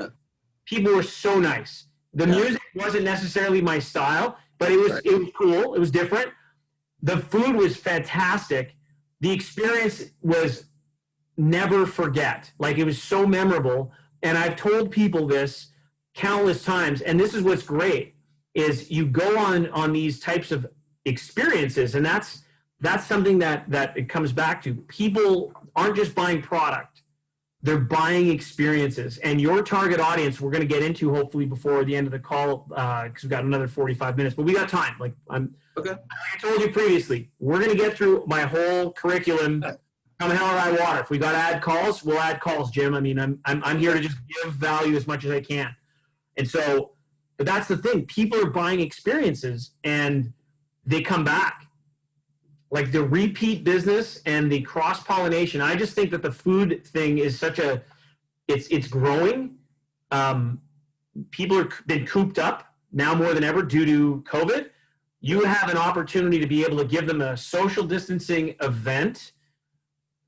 people were so nice. The music wasn't necessarily my style, but it was cool. It was different. The food was fantastic. The experience was never forget. Like, it was so memorable. And I've told people this countless times, and this is what's great, is you go on these types of experiences, and that's something that it comes back to. People aren't just buying product, they're buying experiences. And your target audience, we're going to get into hopefully before the end of the call, because we've got another 45 minutes, but we got time. Like, okay. I told you previously, we're going to get through my whole curriculum. Come hell or high water. If we got to add calls, we'll add calls, Jim. I mean, I'm here to just give value as much as I can. And so, but that's the thing. People are buying experiences and they come back. Like, the repeat business and the cross-pollination. I just think that the food thing is it's growing. people have been cooped up now more than ever due to COVID. You have an opportunity to be able to give them a social distancing event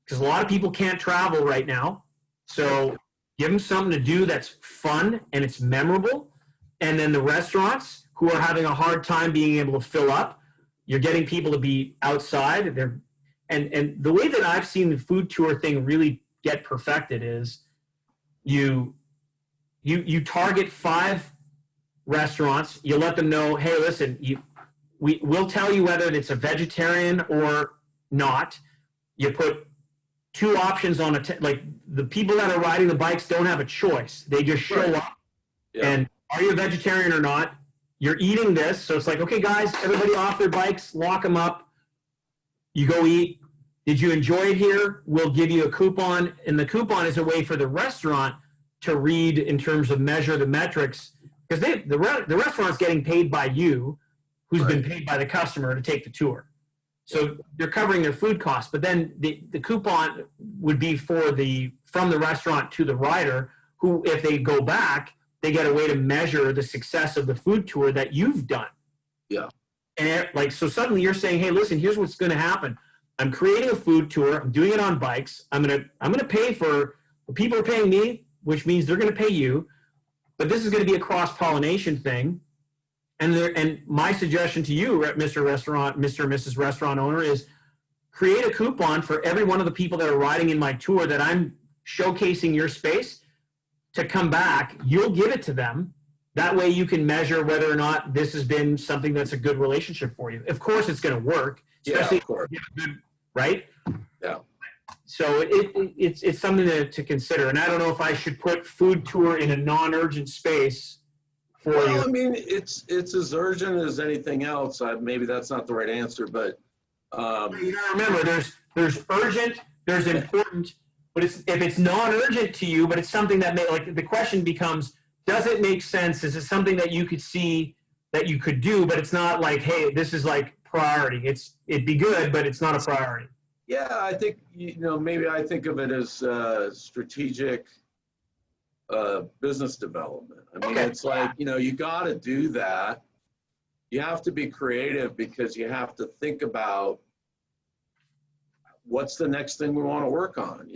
because a lot of people can't travel right now. So give them something to do that's fun and it's memorable. And then the restaurants who are having a hard time being able to fill up, you're getting people to be outside. And the way that I've seen the food tour thing really get perfected is you target 5 restaurants. You let them know, hey, listen, we'll tell you whether it's a vegetarian or not. You put 2 options on like the people that are riding the bikes don't have a choice. They just show up. Yeah. And are you a vegetarian or not? You're eating this. So it's like, okay, guys, everybody off their bikes, lock them up. You go eat. Did you enjoy it here? We'll give you a coupon. And the coupon is a way for the restaurant to read in terms of measure the metrics. Because the restaurant's getting paid by you, who's been paid by the customer to take the tour. So they're covering their food costs. But then the coupon would be from the restaurant to the rider, who, if they go back, they get a way to measure the success of the food tour that you've done. Yeah. And so suddenly you're saying, hey, listen, here's what's going to happen. I'm creating a food tour. I'm doing it on bikes. I'm gonna pay for – people are paying me, which means they're going to pay you. But this is going to be a cross-pollination thing. And my suggestion to you, Mr. Restaurant, Mr. and Mrs. Restaurant owner, is create a coupon for every one of the people that are riding in my tour that I'm showcasing your space to come back. You'll give it to them. That way you can measure whether or not this has been something that's a good relationship for you. Of course it's going to work. Especially of course. Right? Yeah. So it's something to consider. And I don't know if I should put food tour in a non-urgent space for you. I mean, it's as urgent as anything else. Maybe that's not the right answer, but you gotta remember, there's urgent, there's important, but if it's non-urgent to you, but it's something that the question becomes, does it make sense? Is it something that you could see that you could do, but it's not like, hey, this is like priority. It'd be good, but it's not a priority. Yeah, I think, maybe I think of it as strategic business development. I mean, it's like, you got to do that. You have to be creative because you have to think about what's the next thing we want to work on,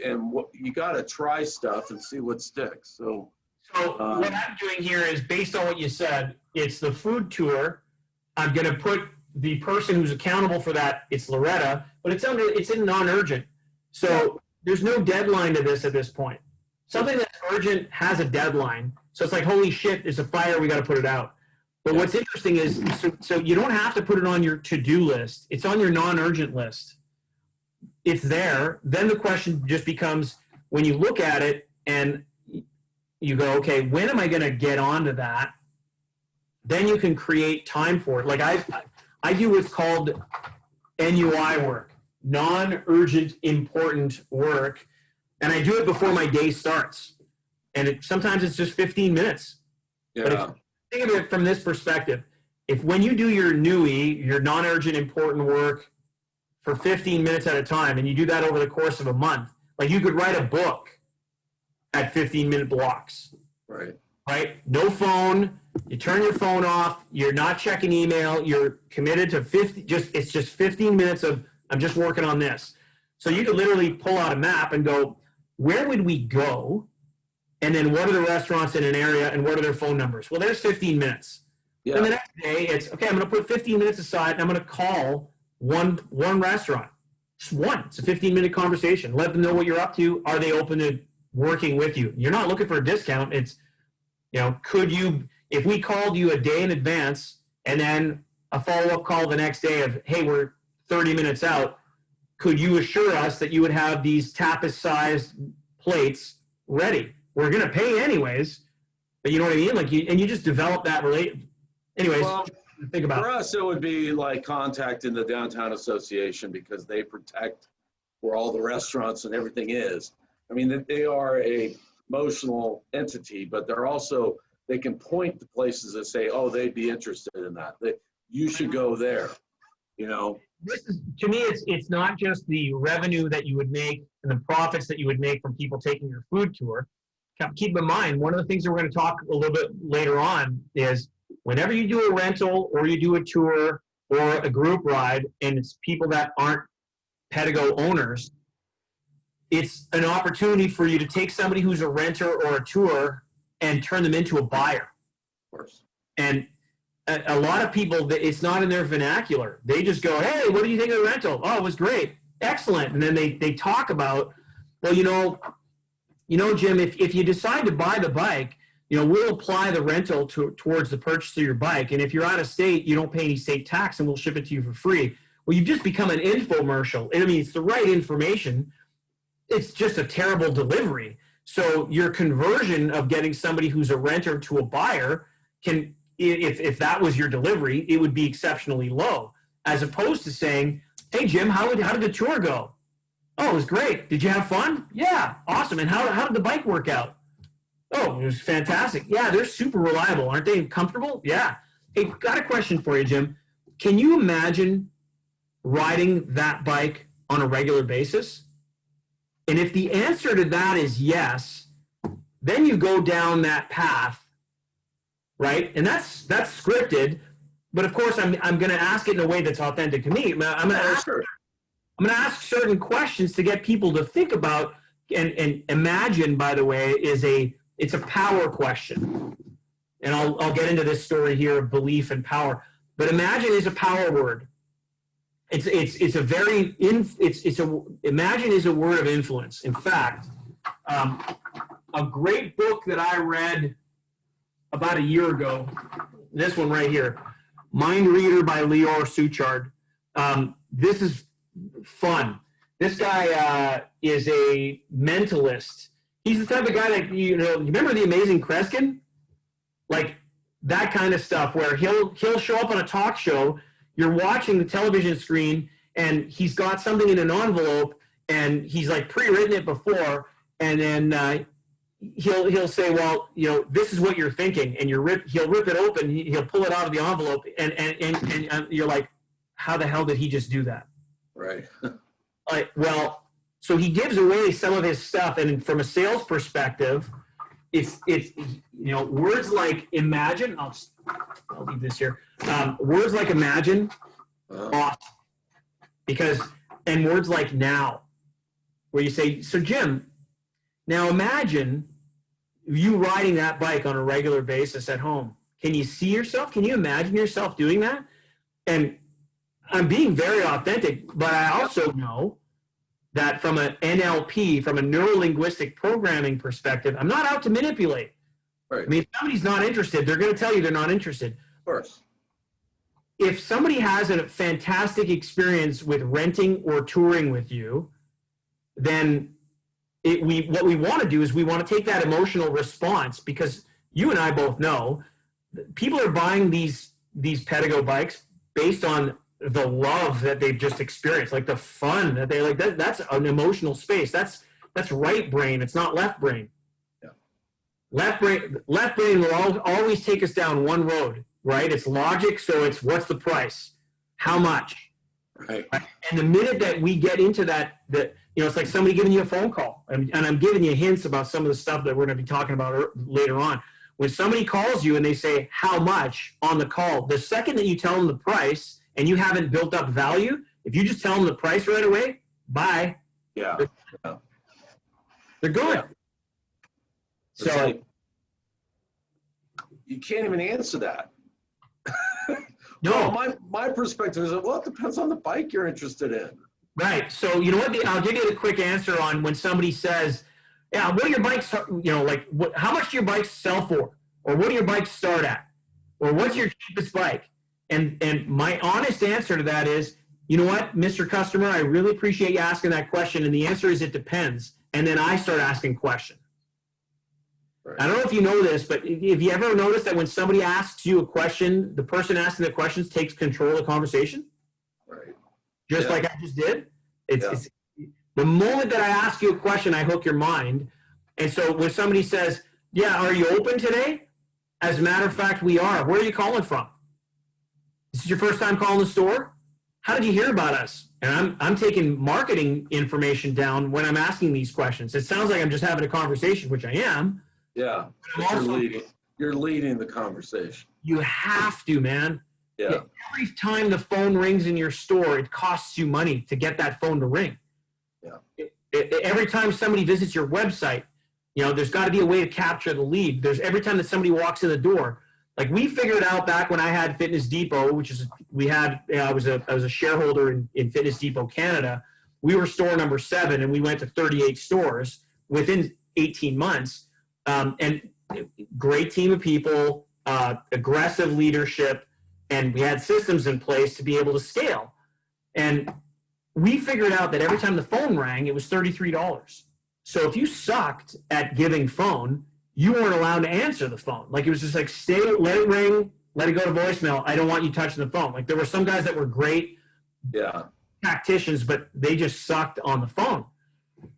and you got to try stuff and see what sticks. So what I'm doing here is based on what you said. It's the food tour. I'm going to put the person who's accountable for that. It's Loretta, but it's in non-urgent. So there's no deadline to this at this point. Something that's urgent has a deadline. So it's like, holy shit, it's a fire. We got to put it out. But what's interesting is, so you don't have to put it on your to-do list. It's on your non-urgent list. It's there. Then the question just becomes, when you look at it and you go, okay, when am I going to get onto that? Then you can create time for it. Like I do what's called NUI work, non-urgent important work, and I do it before my day starts. And sometimes it's just 15 minutes. Yeah. But if, think of it from this perspective. If when you do your NUI, your non-urgent important work for 15 minutes at a time, and you do that over the course of a month, like you could write a book at 15-minute blocks. Right? No phone. You turn your phone off. You're not checking email. You're committed to it's just 15 minutes of, I'm just working on this. So you could literally pull out a map and go, where would we go? And then what are the restaurants in an area and what are their phone numbers? Well, there's 15 minutes. Yeah. And the next day it's, okay, I'm going to put 15 minutes aside and I'm going to call one restaurant. Just one. It's a 15-minute conversation. Let them know what you're up to. Are they open to working with you? You're not looking for a discount. It's, could you, if we called you a day in advance and then a follow-up call the next day of, hey, we're 30 minutes out, could you assure us that you would have these tapas-sized plates ready? We're going to pay anyways, but you know what I mean? Like and you just develop that Anyways, think about for us, it would be like contacting the Downtown Association because they protect where all the restaurants and everything is. I mean, they are a emotional entity, but they can point to places that say, oh, they'd be interested in that. You should go there, This is, to me, it's not just the revenue that you would make and the profits that you would make from people taking your food tour. keep in mind, one of the things that we're going to talk a little bit later on is whenever you do a rental or you do a tour or a group ride, and it's people that aren't Pedego owners, it's an opportunity for you to take somebody who's a renter or a tour and turn them into a buyer. Of course. And a lot of people, it's not in their vernacular. They just go, hey, what do you think of the rental? Oh, it was great. Excellent. And then they talk about, well, Jim, if you decide to buy the bike, we'll apply the rental towards the purchase of your bike. And if you're out of state, you don't pay any state tax and we'll ship it to you for free. Well, you've just become an infomercial. And I mean, it's the right information. It's just a terrible delivery. So your conversion of getting somebody who's a renter to a buyer can, if that was your delivery, it would be exceptionally low, as opposed to saying, hey, Jim, how did the tour go? Oh, it was great. Did you have fun? Yeah, awesome. And how did the bike work out? Oh, it was fantastic. Yeah, they're super reliable. Aren't they comfortable? Yeah. Hey, got a question for you, Jim. Can you imagine riding that bike on a regular basis? And if the answer to that is yes, then you go down that path, right? And that's scripted, but of course I'm going to ask it in a way that's authentic to me. I'm going to ask certain questions to get people to think about, and imagine, by the way, it's a power question. And I'll get into this story here of belief and power. But imagine is a power word. Imagine is a word of influence. In fact, a great book that I read about a year ago, this one right here, Mind Reader by Lior Suchard. This is fun. This guy is a mentalist. He's the type of guy that, you remember The Amazing Kreskin? Like that kind of stuff where he'll show up on a talk show, you're watching the television screen, and he's got something in an envelope, and he's like pre-written it before, and then he'll say, well, this is what you're thinking, and he'll rip it open, he'll pull it out of the envelope, and you're like, how the hell did he just do that? Right. Well, so he gives away some of his stuff, and from a sales perspective, it's words like imagine. I'll leave this here. Words like imagine, awesome, and words like now, where you say, so Jim, now imagine you riding that bike on a regular basis at home. Can you see yourself? Can you imagine yourself doing that? And I'm being very authentic, but I also know that from an NLP, from a neuro-linguistic programming perspective, I'm not out to manipulate. Right. I mean, if somebody's not interested, they're going to tell you they're not interested. Of course. If somebody has a fantastic experience with renting or touring with you, then what we want to do is we want to take that emotional response, because you and I both know people are buying these Pedego bikes based on the love that they've just experienced, like the fun that they like. That's an emotional space. That's right brain. It's not left brain. Yeah. Left brain will always take us down one road, right? It's logic. So it's what's the price? How much? Right. And the minute that we get into that it's like somebody giving you a phone call, and I'm giving you hints about some of the stuff that we're going to be talking about later on. When somebody calls you and they say how much on the call, the second that you tell them the price and you haven't built up value, if you just tell them the price right away, bye. Yeah. They're going. Yeah. So like, you can't even answer that. No. Well, my perspective is, well, it depends on the bike you're interested in. Right. So you know what? I'll give you the quick answer on when somebody says, yeah, what do your bikes, how much do your bikes sell for? Or what do your bikes start at? Or what's your cheapest bike? And my honest answer to that is, you know what, Mr. Customer, I really appreciate you asking that question. And the answer is it depends. And then I start asking questions. Right. I don't know if you know this, but if you ever noticed that when somebody asks you a question, the person asking the questions takes control of the conversation? Right. Just like I just did. It's the moment that I ask you a question, I hook your mind. And so when somebody says, yeah, are you open today? As a matter of fact, we are. Where are you calling from? This is your first time calling the store? How did you hear about us? And I'm taking marketing information down when I'm asking these questions. It sounds like I'm just having a conversation, which I am, Yeah. I'm But also, you're leading the conversation. you have to, man. Yeah. Every time the phone rings in your store, it costs you money to get that phone to ring. Yeah. Every time somebody visits your website, there's got to be a way to capture the lead. There's every time that somebody walks in the door. Like we figured out back when I had Fitness Depot, which is I was a shareholder in Fitness Depot Canada. We were store number 7, and we went to 38 stores within 18 months. And great team of people, aggressive leadership, and we had systems in place to be able to scale. And we figured out that every time the phone rang, it was $33. So if you sucked at giving phone, you weren't allowed to answer the phone. Like it was just like, let it ring, let it go to voicemail. I don't want you touching the phone. Like there were some guys that were great tacticians, but they just sucked on the phone.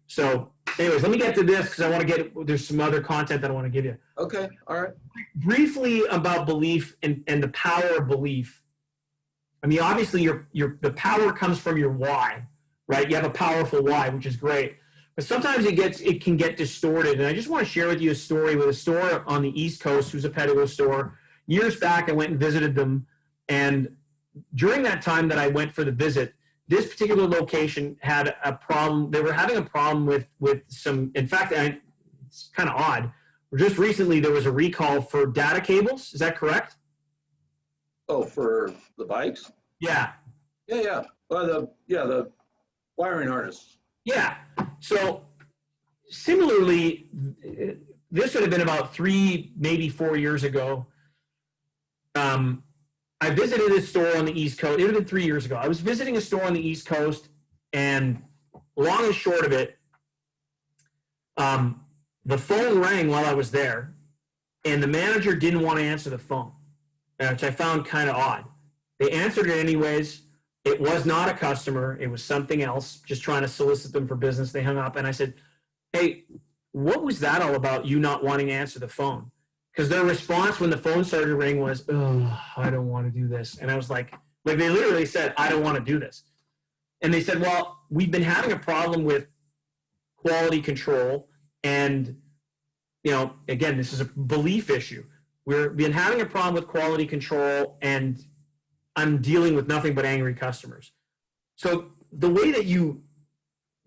So anyways, let me get to this because there's some other content that I want to give you. Okay. All right. Briefly about belief and the power of belief. I mean, obviously the power comes from your why, right? You have a powerful why, which is great. But sometimes it can get distorted. And I just want to share with you a story with a store on the East Coast who's a Pedego store. Years back, I went and visited them. And during that time that I went for the visit, this particular location had a problem. They were having a problem with some, in fact, it's kind of odd. Just recently, there was a recall for data cables. Is that correct? Oh, for the bikes? Yeah. Yeah. Well, the wiring harness. Yeah. So similarly, this would have been about 3, maybe 4 years ago. I visited this store on the East Coast. It would have been 3 years ago. I was visiting a store on the East Coast, and long and short of it, the phone rang while I was there, and the manager didn't want to answer the phone, which I found kind of odd. They answered it anyways. It was not a customer. It was something else, just trying to solicit them for business. They hung up, and I said, hey, what was that all about, you not wanting to answer the phone? Because their response when the phone started to ring was, oh, I don't want to do this. And I was like they literally said, I don't want to do this. And they said, well, we've been having a problem with quality control. And, again, this is a belief issue. We've been having a problem with quality control, and I'm dealing with nothing but angry customers. So the way that you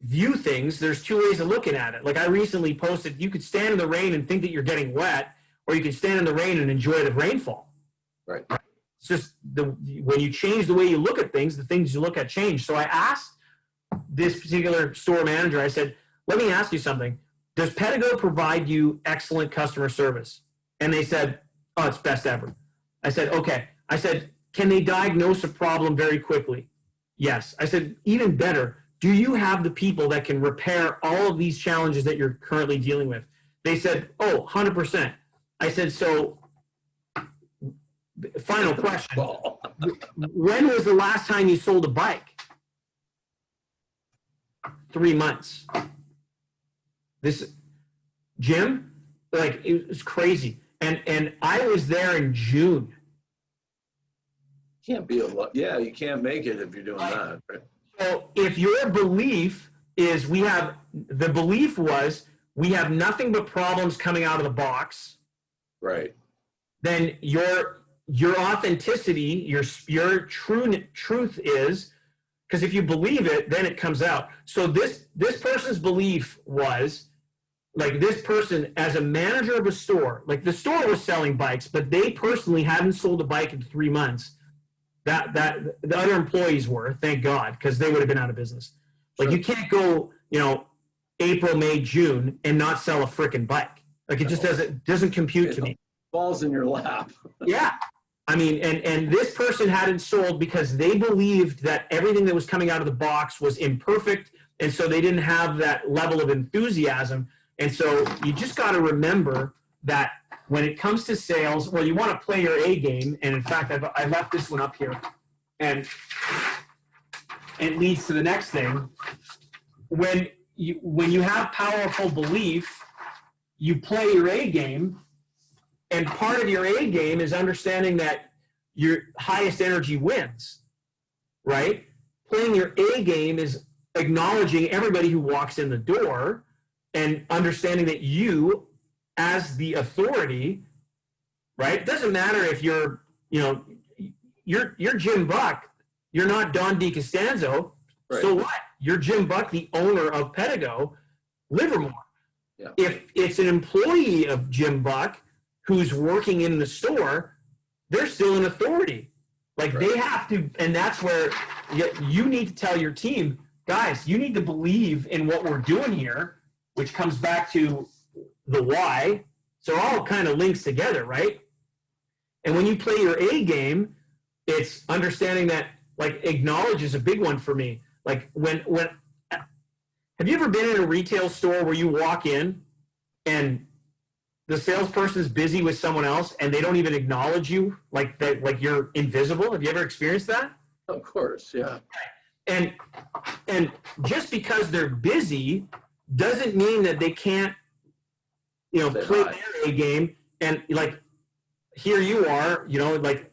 view things, there's 2 ways of looking at it. Like I recently posted, you could stand in the rain and think that you're getting wet, or you can stand in the rain and enjoy the rainfall. Right. It's just when you change the way you look at things, the things you look at change. So I asked this particular store manager, I said, let me ask you something. Does Pedego provide you excellent customer service? And they said, oh, it's best ever. I said, okay. I said, can they diagnose a problem very quickly? Yes. I said, even better, do you have the people that can repair all of these challenges that you're currently dealing with? They said, oh, 100%. I said, so final question. When was the last time you sold a bike? 3 months. Jim, like it was crazy. And I was there in June. Can't be you can't make it if you're doing that. Right? So if your belief is we have nothing but problems coming out of the box. Right. Then your authenticity, your truth is, because if you believe it, then it comes out. So this person's belief was, like this person as a manager of a store, like the store was selling bikes, but they personally hadn't sold a bike in 3 months. That the other employees were, thank God, because they would have been out of business. Like Sure. you can't go, April, May, June and not sell a freaking bike. Like it just doesn't compute to me. Falls in your lap. Yeah. I mean, and this person hadn't sold because they believed that everything that was coming out of the box was imperfect. And so they didn't have that level of enthusiasm. And so you just got to remember that when it comes to sales, well, you want to play your A game. And in fact, I left this one up here, and it leads to the next thing. When you have powerful belief, you play your A game. And part of your A game is understanding that your highest energy wins, right? Playing your A game is acknowledging everybody who walks in the door and understanding that you as the authority, right? It doesn't matter if you're, you're Jim Buck. You're not Don DiCostanzo. Right. So what? You're Jim Buck, the owner of Pedego, Livermore. Yeah. If it's an employee of Jim Buck who's working in the store, they're still an authority. Like they have to, and that's where you need to tell your team, guys, you need to believe in what we're doing here, which comes back to the why. So it all kind of links together, right? And when you play your A game, it's understanding that, like, acknowledge is a big one for me. Like when have you ever been in a retail store where you walk in and the salesperson's busy with someone else and they don't even acknowledge you, like that, like you're invisible? Have you ever experienced that? Of course, yeah. And just because they're busy doesn't mean that they can't, play their A game. And like, here you are, like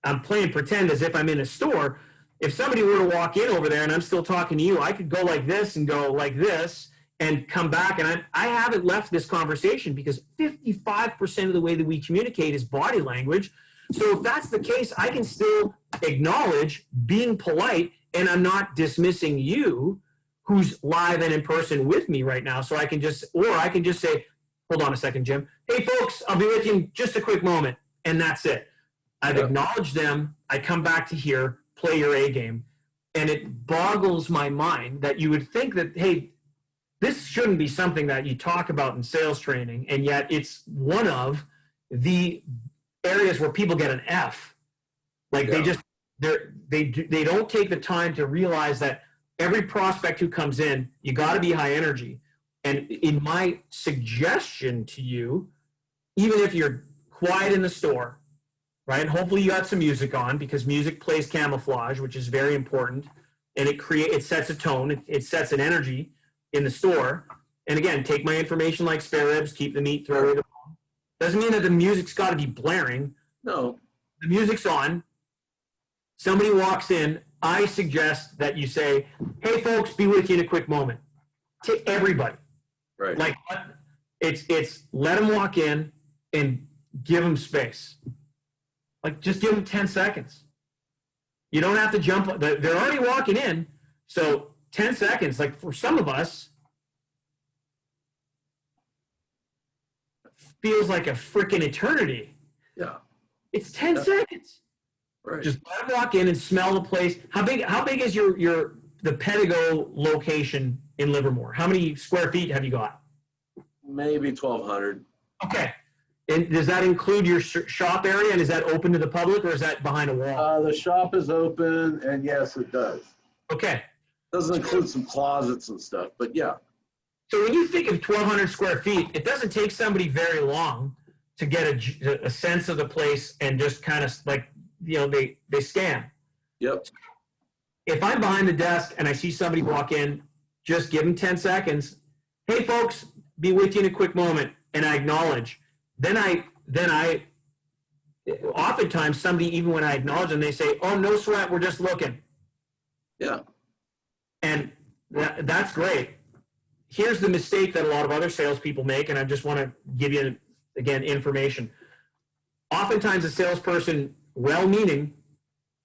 I'm playing pretend as if I'm in a store. If somebody were to walk in over there and I'm still talking to you, I could go like this and go like this and come back. And I haven't left this conversation because 55% of the way that we communicate is body language. So if that's the case, I can still acknowledge being polite, and I'm not dismissing you who's live and in person with me right now. So I can just say, hold on a second, Jim. Hey folks, I'll be with you in just a quick moment. And that's it. I've acknowledged them. I come back to here, play your A game. And it boggles my mind that you would think that, hey, this shouldn't be something that you talk about in sales training. And yet it's one of the areas where people get an F. Like they don't take the time to realize that every prospect who comes in, you got to be high energy. And in my suggestion to you, even if you're quiet in the store, right? Hopefully you got some music on, because music plays camouflage, which is very important. And it sets a tone. It sets an energy in the store. And again, take my information like spare ribs, keep the meat, throw away the bone. Doesn't mean that the music's got to be blaring. No. The music's on. Somebody walks in. I suggest that you say, hey folks, be with you in a quick moment. To everybody. Right. Like it's let them walk in and give them space. Like just give them 10 seconds. You don't have to jump. They're already walking in. So 10 seconds, like for some of us, feels like a freaking eternity. Yeah. It's 10 seconds. Right. Just let them walk in and smell the place. How big is the Pedego location in Livermore? How many square feet have you got? Maybe 1,200. Okay. And does that include your shop area, and is that open to the public, or is that behind a wall? The shop is open, and yes, it does. Okay. Doesn't include some closets and stuff, but yeah. So when you think of 1,200 square feet, it doesn't take somebody very long to get a sense of the place and just kind of like, they scan. Yep. If I'm behind the desk and I see somebody walk in, just give them 10 seconds. Hey folks, be with you in a quick moment, and I acknowledge. Then I oftentimes somebody, even when I acknowledge them, they say, oh, no sweat, we're just looking. Yeah. And that's great. Here's the mistake that a lot of other salespeople make, and I just want to give you, again, information. Oftentimes a salesperson, well-meaning,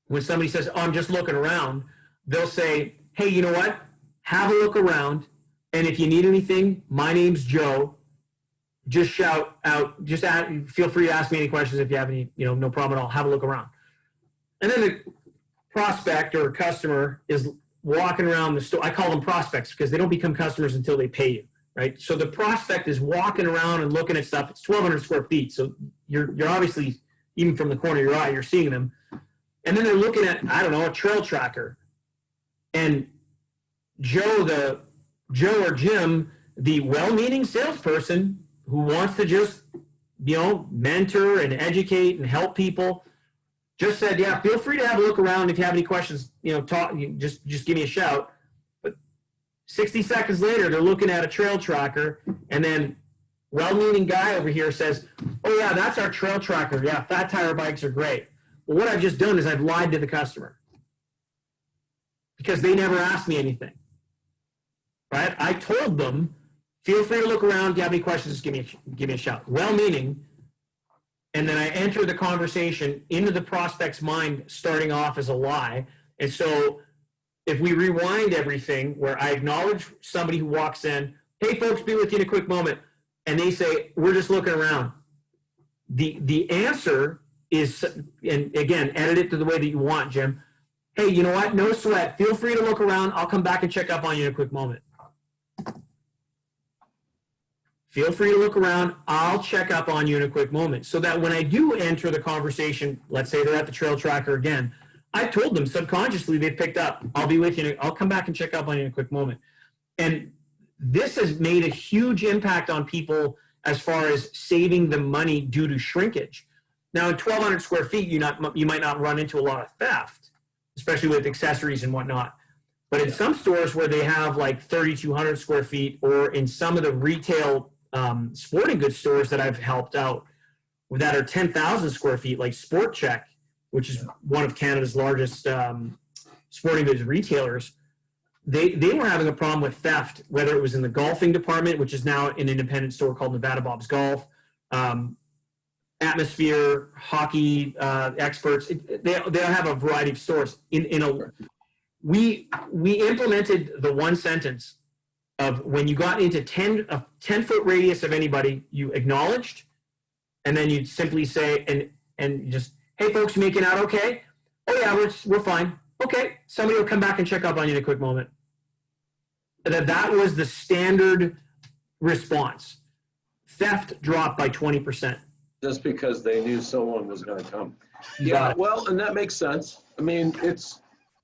when somebody says, oh, I'm just looking around, they'll say, hey, you know what? Have a look around, and if you need anything, my name's Joe. Just shout out, feel free to ask me any questions if you have any, no problem at all. Have a look around. And then the prospect or customer is walking around the store. I call them prospects because they don't become customers until they pay you, right? So the prospect is walking around and looking at stuff. It's 1,200 square feet. So you're obviously, even from the corner of your eye, you're seeing them. And then they're looking at, a trail tracker. And Joe or Jim, the well-meaning salesperson who wants to just, mentor and educate and help people, just said, yeah, feel free to have a look around. If you have any questions, just give me a shout. But 60 seconds later, they're looking at a trail tracker, and then well-meaning guy over here says, oh yeah, that's our trail tracker. Yeah, fat tire bikes are great. Well, what I've just done is I've lied to the customer because they never asked me anything, right? I told them Feel free to look around. If you have any questions, just give me a shout. Well-meaning, and then I enter the conversation into the prospect's mind, starting off as a lie. And so if we rewind everything, where I acknowledge somebody who walks in, hey, folks, be with you in a quick moment, and they say, we're just looking around. The answer is, and again, edit it to the way that you want, Jim. Hey, you know what? No sweat. Feel free to look around. I'll come back and check up on you in a quick moment. Feel free to look around. I'll check up on you in a quick moment. So that when I do enter the conversation, let's say they're at the trail tracker again, I told them subconsciously, they picked up, I'll be with you. I'll come back and check up on you in a quick moment. And this has made a huge impact on people as far as saving them money due to shrinkage. Now, in 1,200 square feet, you might not run into a lot of theft, especially with accessories and whatnot. But in some stores where they have like 3,200 square feet, or in some of the retail sporting goods stores that I've helped out that are 10,000 square feet, like Sport Check, which is one of Canada's largest sporting goods retailers, they were having a problem with theft, whether it was in the golfing department, which is now an independent store called Nevada Bob's Golf, Atmosphere, hockey experts. They have a variety of stores. We implemented the one sentence of when you got into a 10-foot radius of anybody, you acknowledged, and then you'd simply say, and just, hey, folks, you making out okay? Oh, yeah, we're fine. Okay, somebody will come back and check up on you in a quick moment. That was the standard response. Theft dropped by 20%. Just because they knew someone was going to come. Yeah, well, and that makes sense. I mean, it's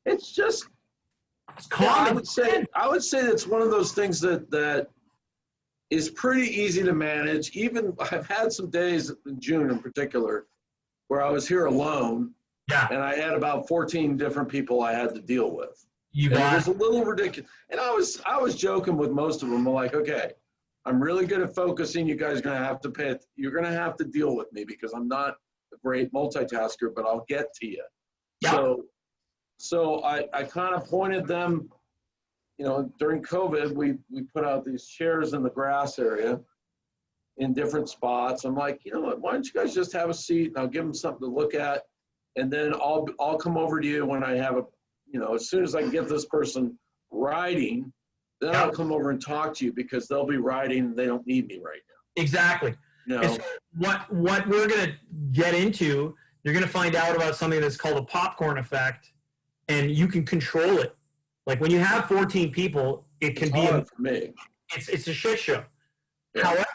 just, it's common. I would say that's one of those things that is pretty easy to manage. Even I've had some days in June in particular where I was here alone, and I had about 14 different people I had to deal with. It was a little ridiculous. And I was joking with most of them. I'm like, okay, I'm really good at focusing. You guys are going to have to you're going to have to deal with me because I'm not a great multitasker, but I'll get to you. Yeah. So I kind of pointed them, during COVID, we put out these chairs in the grass area in different spots. I'm like, you know what, why don't you guys just have a seat and I'll give them something to look at. And then I'll come over to you when I have as soon as I can get this person riding, then I'll come over and talk to you because they'll be riding and they don't need me right now. Exactly. So what we're going to get into, you're going to find out about something that's called a popcorn effect, and you can control it. Like when you have 14 people, it can be for me. It's a shit show. Yeah. However,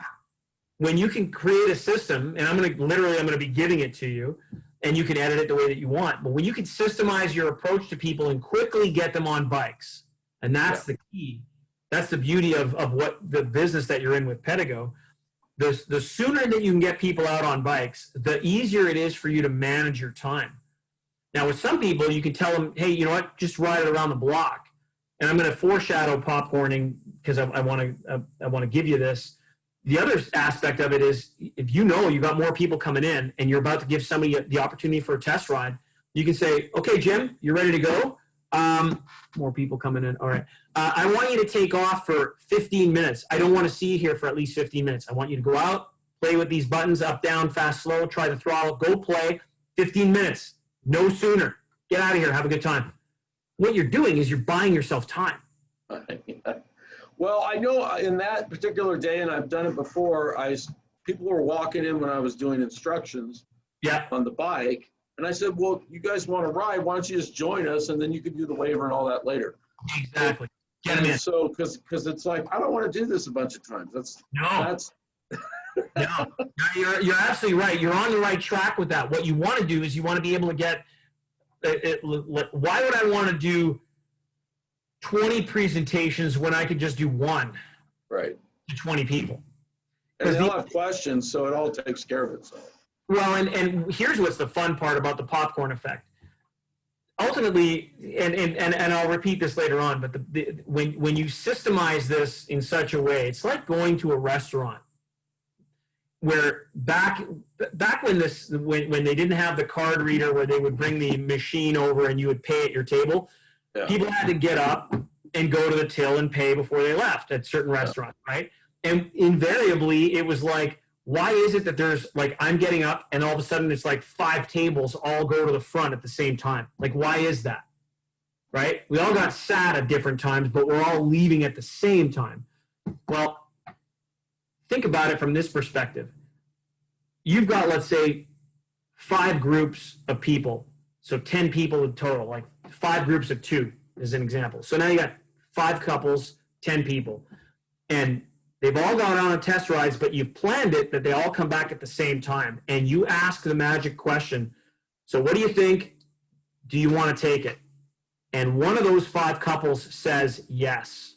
when you can create a system, and I'm going to be giving it to you, and you can edit it the way that you want. But when you can systemize your approach to people and quickly get them on bikes, and that's the key. That's the beauty of what the business that you're in with Pedego. The sooner that you can get people out on bikes, the easier it is for you to manage your time. Now, with some people, you can tell them, hey, you know what, just ride it around the block. And I'm going to foreshadow popcorning because I want to give you this. The other aspect of it is if you got more people coming in and you're about to give somebody the opportunity for a test ride, you can say, okay, Jim, you ready to go? More people coming in. All right. I want you to take off for 15 minutes. I don't want to see you here for at least 15 minutes. I want you to go out, play with these buttons, up, down, fast, slow, try the throttle, go play, 15 minutes. No sooner. Get out of here. Have a good time. What you're doing is you're buying yourself time. Well, I know in that particular day, and I've done it before, people were walking in when I was doing instructions on the bike. And I said, well, you guys want to ride, why don't you just join us, and then you can do the waiver and all that later. Exactly. Get them in. So, because it's like, I don't want to do this a bunch of times. No, you're absolutely right. You're on the right track with that. What you want to do is you want to be able to get why would I want to do 20 presentations when I could just do one to 20 people? And they all have questions, so it all takes care of itself. Well, and here's what's the fun part about the popcorn effect. Ultimately, and I'll repeat this later on, but when you systemize this in such a way, it's like going to a restaurant where back when they didn't have the card reader where they would bring the machine over and you would pay at your table, people had to get up and go to the till and pay before they left at certain restaurants, right? And invariably it was like, why is it that there's like, I'm getting up and all of a sudden it's like 5 tables all go to the front at the same time? Like, why is that? Right? We all got sat at different times, but we're all leaving at the same time. Well, think about it from this perspective. You've got, let's say, 5 groups of people. So 10 people in total, like 5 groups of 2 as an example. So now you got 5 couples, 10 people. And they've all gone on test rides, but you've planned it that they all come back at the same time. And you ask the magic question. So what do you think? Do you want to take it? And one of those 5 couples says yes.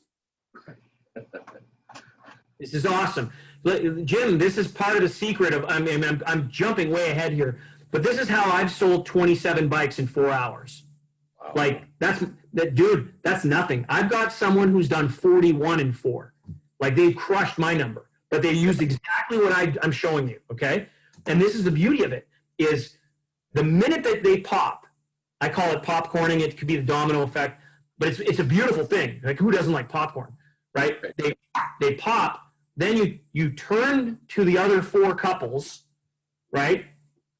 This is awesome. Jim, this is part of the secret of, I'm jumping way ahead here, but this is how I've sold 27 bikes in 4 hours. Wow. Like, dude, that's nothing. I've got someone who's done 41 in 4. Like, they've crushed my number, but they used exactly what I'm showing you, okay? And this is the beauty of it, is the minute that they pop, I call it popcorning. It could be the domino effect, but it's a beautiful thing. Like, who doesn't like popcorn, right? They pop. Then you turn to the other 4 couples, right?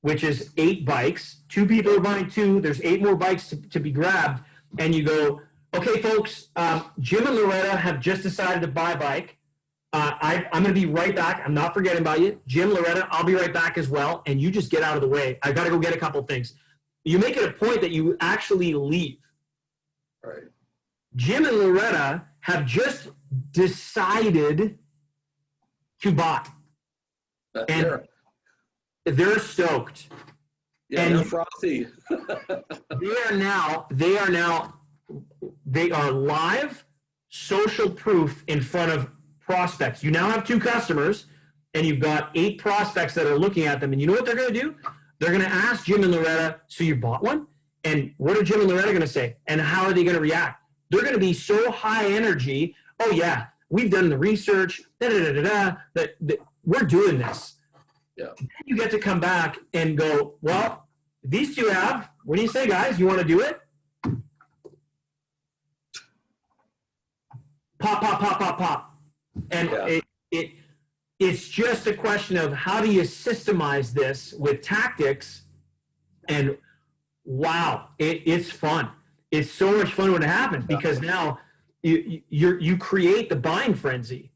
Which is 8 bikes. 2 people are buying 2. There's 8 more bikes to be grabbed. And you go, okay, folks, Jim and Loretta have just decided to buy a bike. I'm going to be right back. I'm not forgetting about you. Jim, Loretta, I'll be right back as well. And you just get out of the way. I got to go get a couple things. You make it a point that you actually leave. Right. Jim and Loretta have just decided to buy. And they're stoked. Yeah, and they're frothy. They are live social proof in front of prospects. You now have 2 customers, and you've got 8 prospects that are looking at them. And you know what they're going to do? They're going to ask Jim and Loretta, so you bought one? And what are Jim and Loretta going to say? And how are they going to react? They're going to be so high energy. Oh, yeah, we've done the research. That we're doing this. Yeah. Then you get to come back and go, well, these 2 have. What do you say, guys? You want to do it? Pop, pop, pop, pop, pop. And yeah. It's just a question of how do you systemize this with tactics, and wow, it's fun. It's so much fun when it happens, because now you create the buying frenzy.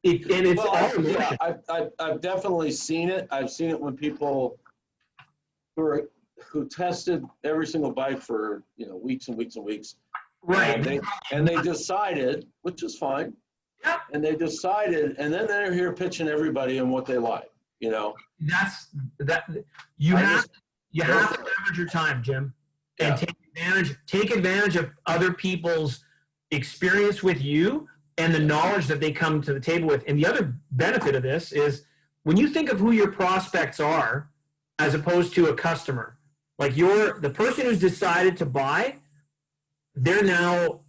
And it's all emotion. Yeah, I've definitely seen it. I've seen it when people who tested every single bike for weeks and weeks and weeks. Right. And they decided, which is fine. Yep. And they decided, and then they're here pitching everybody and what they like. You have to leverage your time, Jim, and take advantage of other people's experience with you and the knowledge that they come to the table with. And the other benefit of this is when you think of who your prospects are, as opposed to a customer, like the person who's decided to buy, they're now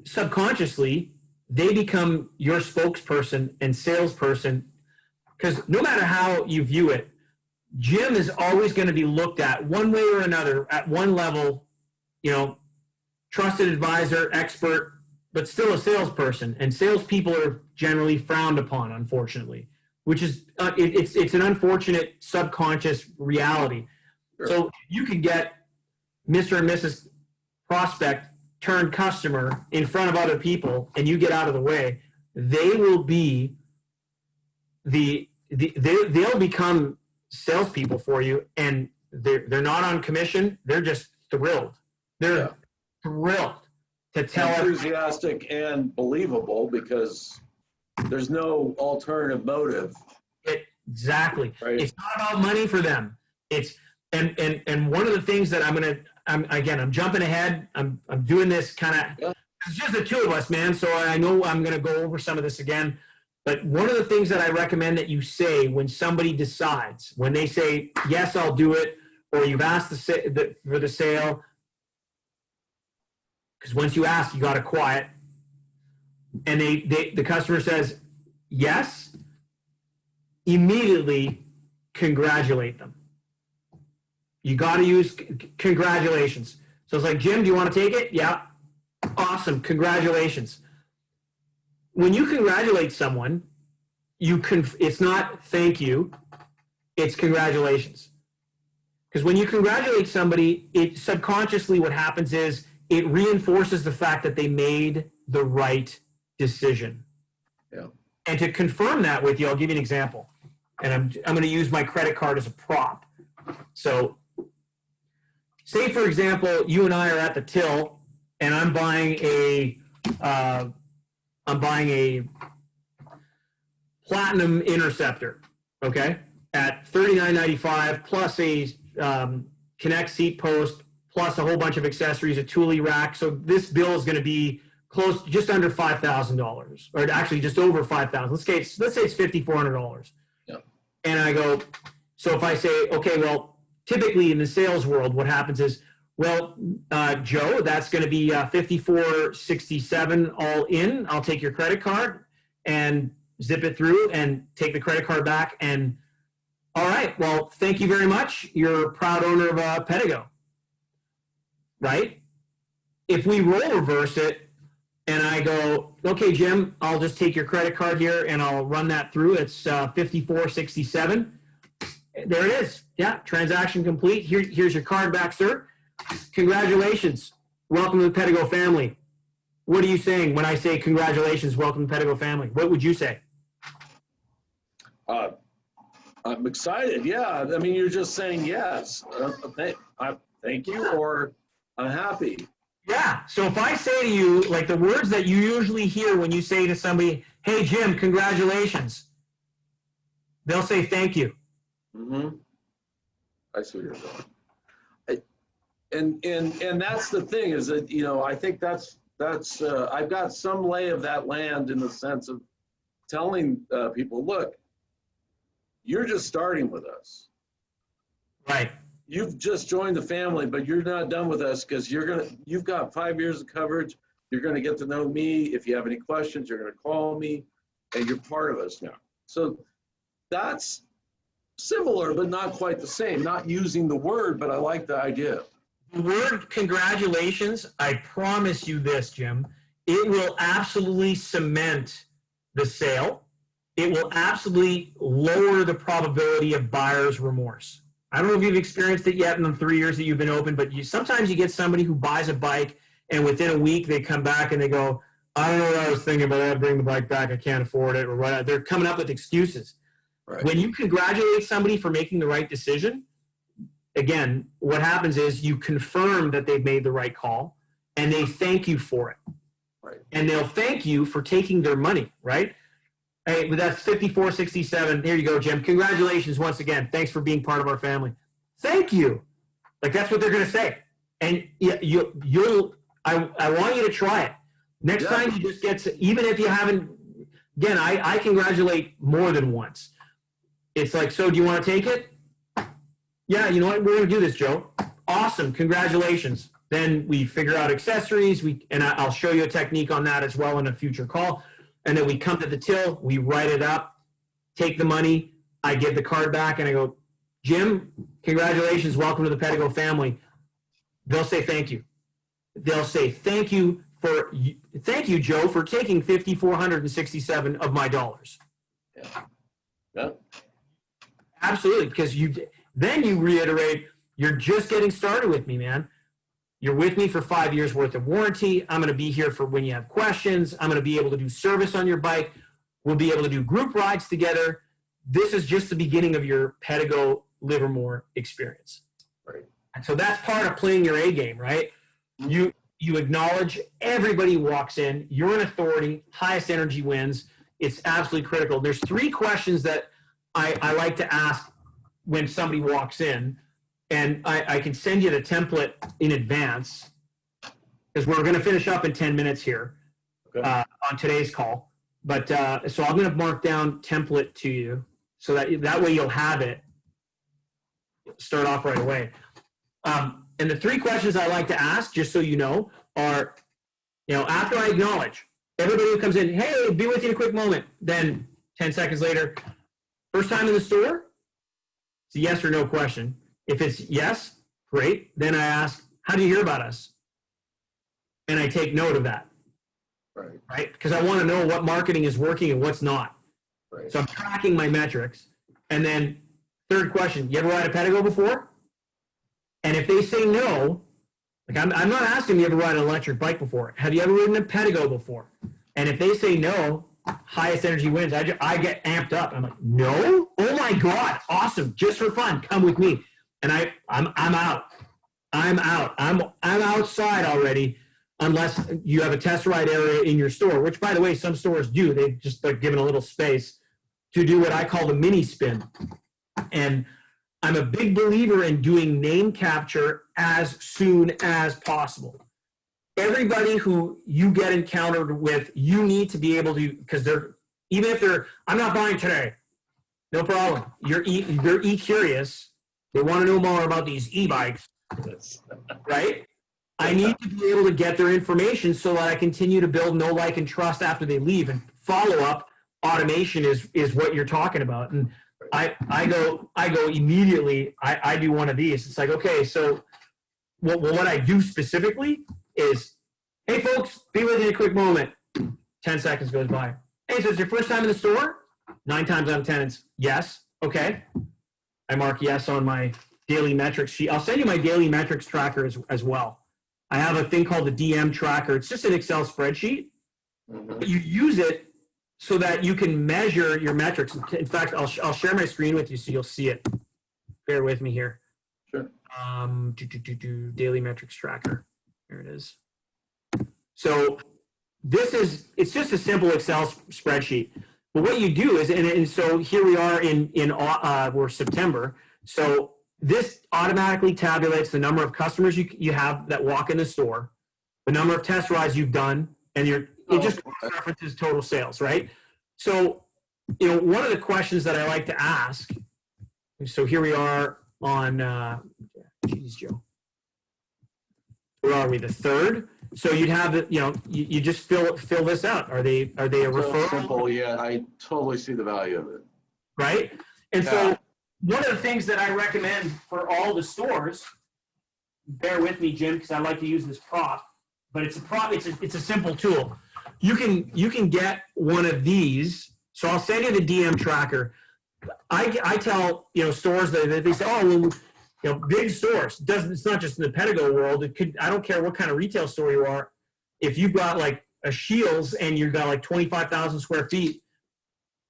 subconsciously, they become your spokesperson and salesperson, because no matter how you view it, Jim is always going to be looked at one way or another at one level, trusted advisor, expert, but still a salesperson. And salespeople are generally frowned upon, unfortunately, which is it's an unfortunate subconscious reality. Sure. So you can get Mr. and Mrs. Prospect turned customer in front of other people, and you get out of the way, they will be they'll become salespeople for you, and they're not on commission. They're just thrilled. They're thrilled to tell enthusiastic and believable, because there's no alternative motive. Exactly. Right. It's not about money for them. It's and one of the things that I'm jumping ahead. I'm doing this kind of, it's just the 2 of us, man. So I know I'm going to go over some of this again. But one of the things that I recommend that you say when somebody decides, when they say, yes, I'll do it, or you've asked for the sale, because once you ask, you got to quiet, and the customer says, yes, immediately congratulate them. You got to use congratulations. So it's like, Jim, do you want to take it? Yeah. Awesome. Congratulations. when you congratulate someone, it's not thank you, it's congratulations. Because when you congratulate somebody, it subconsciously what happens is it reinforces the fact that they made the right decision. Yeah. And to confirm that with you, I'll give you an example. And I'm going to use my credit card as a prop. So say, for example, you and I are at the till, and I'm buying a Platinum Interceptor, okay, at $39.95 plus a Connect seat post plus a whole bunch of accessories, a Thule rack. So this bill is going to be close, just under $5,000, or actually just over $5,000. Let's say it's $5,400. Yeah. And I go, so if I say, okay, well, typically in the sales world, what happens is, well, Joe, that's going to be $5,467 all in. I'll take your credit card and zip it through and take the credit card back. And all right, well, thank you very much. You're a proud owner of Pedego, right? If we role reverse it and I go, okay, Jim, I'll just take your credit card here and I'll run that through. It's $5,467. There it is. Yeah, transaction complete. Here's your card back, sir. Congratulations. Welcome to the Pedego family. What are you saying when I say congratulations, welcome to the Pedego family? What would you say? I'm excited. Yeah. I mean, you're just saying yes. Thank you, or I'm happy. Yeah. So if I say to you, like the words that you usually hear when you say to somebody, hey, Jim, congratulations, they'll say thank you. Mm-hmm. I see what you're going. And that's the thing is that, you know, I think that's I've got some lay of that land in the sense of telling people, look, you're just starting with us. Right. You've just joined the family, but you're not done with us because you've got 5 years of coverage. You're going to get to know me. If you have any questions, you're going to call me, and you're part of us now. So that's similar, but not quite the same. Not using the word, but I like the idea. The word congratulations, I promise you this, Jim, it will absolutely cement the sale. It will absolutely lower the probability of buyer's remorse. I don't know if you've experienced it yet in the 3 years that you've been open, but sometimes you get somebody who buys a bike and within a week they come back and they go, I don't know what I was thinking, but I had to bring the bike back. I can't afford it, or whatever. They're coming up with excuses. Right. When you congratulate somebody for making the right decision, again, what happens is you confirm that they've made the right call and they thank you for it. Right. And they'll thank you for taking their money, right? Hey, but that's $5,467. Here you go, Jim. Congratulations once again. Thanks for being part of our family. Thank you. Like that's what they're going to say. And I want you to try it. Next time you just get to, even if you haven't, again, I congratulate more than once. It's like, so do you want to take it? Yeah, you know what? We're going to do this, Joe. Awesome. Congratulations. Then we figure out accessories. And I'll show you a technique on that as well in a future call. And then we come to the till, we write it up, take the money, I give the card back, and I go, Jim, congratulations, welcome to the Pedego family. They'll say thank you. They'll say thank you, Joe, for taking $5,467 of my dollars. Yeah. Yeah. Absolutely, because then you reiterate, you're just getting started with me, man. You're with me for 5 years worth of warranty. I'm going to be here for when you have questions. I'm going to be able to do service on your bike. We'll be able to do group rides together. This is just the beginning of your Pedego Livermore experience. Right. And so that's part of playing your A game, right? You acknowledge everybody walks in. You're an authority. Highest energy wins. It's absolutely critical. There's 3 questions that I like to ask when somebody walks in. And I can send you the template in advance because we're going to finish up in 10 minutes here on today's call. But so I'm going to mark down template to you so that way you'll have it. Start off right away. And the 3 questions I like to ask, just so you know, are, after I acknowledge everybody who comes in, hey, be with you in a quick moment. Then 10 seconds later, first time in the store? It's a yes or no question. If it's yes, great. Then I ask, how do you hear about us? And I take note of that. right? Because I want to know what marketing is working and what's not. Right. So I'm tracking my metrics. And then third question, you ever ride a Pedego before? And if they say no, like I'm not asking you ever ride an electric bike before. Have you ever ridden a Pedego before? And if they say no, highest energy wins. I get amped up. I'm like, no? Oh my God, awesome, just for fun, come with me. And I'm out. I'm out. I'm outside already, unless you have a test ride area in your store, which by the way, some stores do. They've just like given a little space to do what I call the mini spin. And I'm a big believer in doing name capture as soon as possible. Everybody who you get encountered with, you need to be able to, because even if they're, I'm not buying today, no problem. They're e-curious. They want to know more about these e-bikes, right? I need to be able to get their information so that I continue to build know, like, and trust after they leave. And follow-up automation is what you're talking about. And I go immediately, I do one of these. It's like, okay, so what I do specifically is, hey folks, be with me a quick moment. 10 seconds goes by. Hey, so it's your first time in the store? 9 times out of 10, it's yes. Okay. I mark yes on my daily metrics sheet. I'll send you my daily metrics tracker as well. I have a thing called the DM tracker. It's just an Excel spreadsheet. But you use it so that you can measure your metrics. In fact, I'll share my screen with you so you'll see it. Bear with me here. Sure. Daily metrics tracker. There it is. So it's just a simple Excel spreadsheet. But what you do is, and so here we are we're September. So this automatically tabulates the number of customers you have that walk in the store, the number of test rides you've done, and it just references total sales, right? So, one of the questions that I like to ask, so here we are on, geez, Joe. Where are we? The 3rd. So you'd have you just fill this out. Are they a referral? Simple, yeah. I totally see the value of it. Right? And so one of the things that I recommend for all the stores, bear with me, Jim, because I like to use this prop, but it's a prop. It's a simple tool. You can get one of these. So I'll send you the DM tracker. I tell stores that they say, oh, well, big stores. It's not just in the Pedego world. I don't care what kind of retail store you are. If you've got like a Shields and you've got like 25,000 square feet,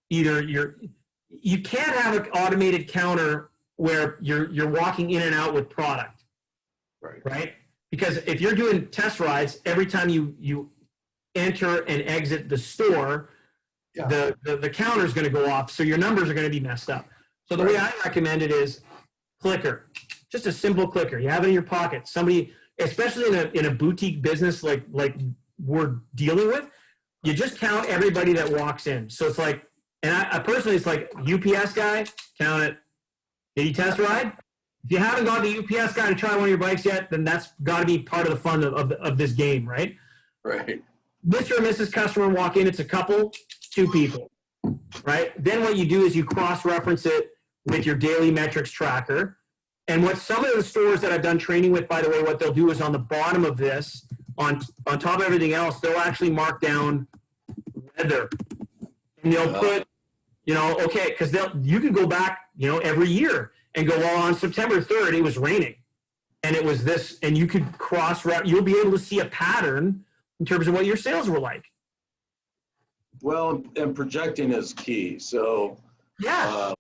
you can't have an automated counter where you're walking in and out with product, right? Because if you're doing test rides, every time you enter and exit the store, the counter is going to go off, so your numbers are going to be messed up. So the way I recommend it is clicker, just a simple clicker. You have it in your pocket. Somebody, especially in a boutique business like we're dealing with, you just count everybody that walks in. So it's like, and I personally, it's like UPS guy, count it. Did he test ride? If you haven't got the UPS guy to try one of your bikes yet, then that's got to be part of the fun of this game, right? Right. Mr. and Mrs. Customer walk in. It's a couple, 2 people, right? Then what you do is you cross-reference it with your daily metrics tracker. And what some of the stores that I've done training with, by the way, what they'll do is on the bottom of this, on top of everything else, they'll actually mark down weather. And they'll put, okay, because you can go back, every year and go, well, on September 3rd, it was raining. And it was this, and you could you'll be able to see a pattern in terms of what your sales were like. Well, and projecting is key. So, because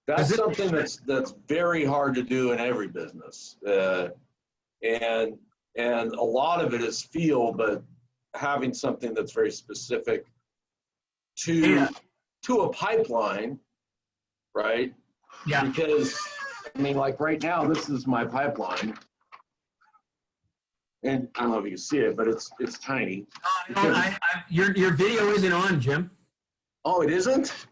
that's something that's very hard to do in every business, and a lot of it is feel, but having something that's very specific to a pipeline, right? Yeah. Because like right now, this is my pipeline, and I don't know if you can see it, but it's tiny. Your video isn't on, Jim. Oh, it isn't?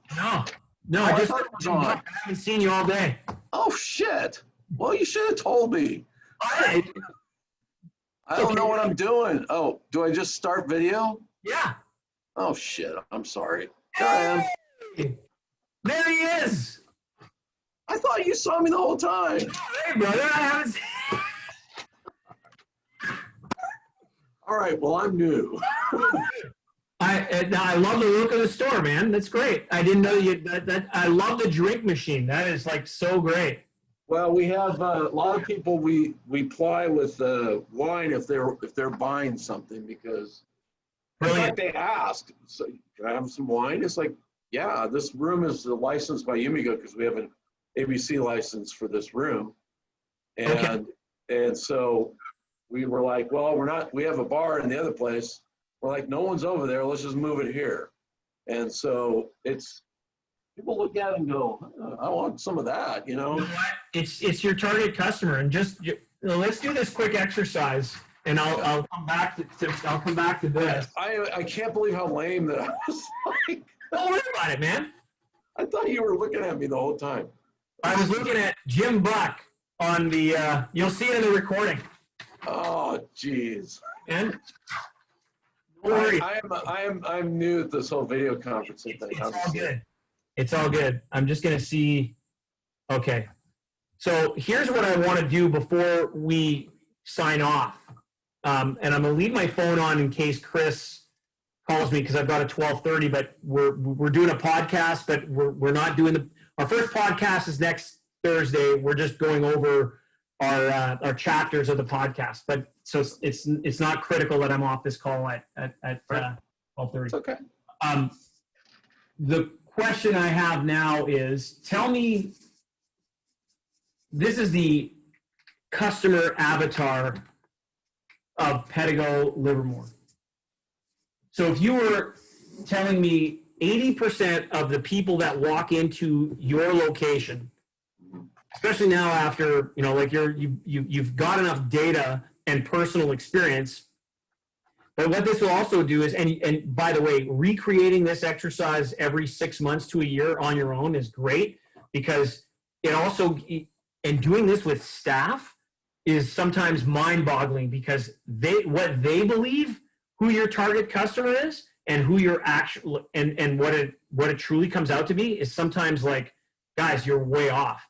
No, I thought it was on. I haven't seen you all day. Oh, shit. Well, you should have told me. I don't know what I'm doing. Oh, do I just start video? Yeah. Oh, shit. I'm sorry. There I am. There he is. I thought you saw me the whole time. Hey, brother, I haven't seen All right. Well, I'm new. I love the look of the store, man. That's great. I didn't know you. That I love the drink machine. That is like so great. Well, we have a lot of people we ply with wine if they're buying something because in Brilliant. fact they asked, so can I have some wine? It's like, yeah, this room is licensed by Yumigo because we have an ABC license for this room, and so we were like, well, we have a bar in the other place. We're like, no one's over there. Let's just move it here. And so people look at it and go, I want some of that, You know what? It's your target customer, and just let's do this quick exercise, and I'll come back to this. I can't believe how lame that I was. Like, Don't worry about it, man. I thought you were looking at me the whole time. I was looking at Jim Buck on the. You'll see it in the recording. Oh, jeez. And don't worry. I'm new at this whole video conferencing thing. It's all good. It's all good. I'm just going to see. Okay. So here's what I want to do before we sign off. And I'm going to leave my phone on in case Chris calls me because I've got a 12:30, but we're doing a podcast, but we're not doing our first podcast is next Thursday. We're just going over our chapters of the podcast. But so it's not critical that I'm off this call at 12:30. It's okay. The question I have now is, tell me, this is the customer avatar of Pedego Livermore. So if you were telling me 80% of the people that walk into your location, especially now after, like you've got enough data and personal experience, but what this will also do is, and by the way, recreating this exercise every 6 months to a year on your own is great, because it also, and doing this with staff is sometimes mind-boggling, because what they believe who your target customer is and who your actual, and what it truly comes out to be is sometimes like, guys, you're way off.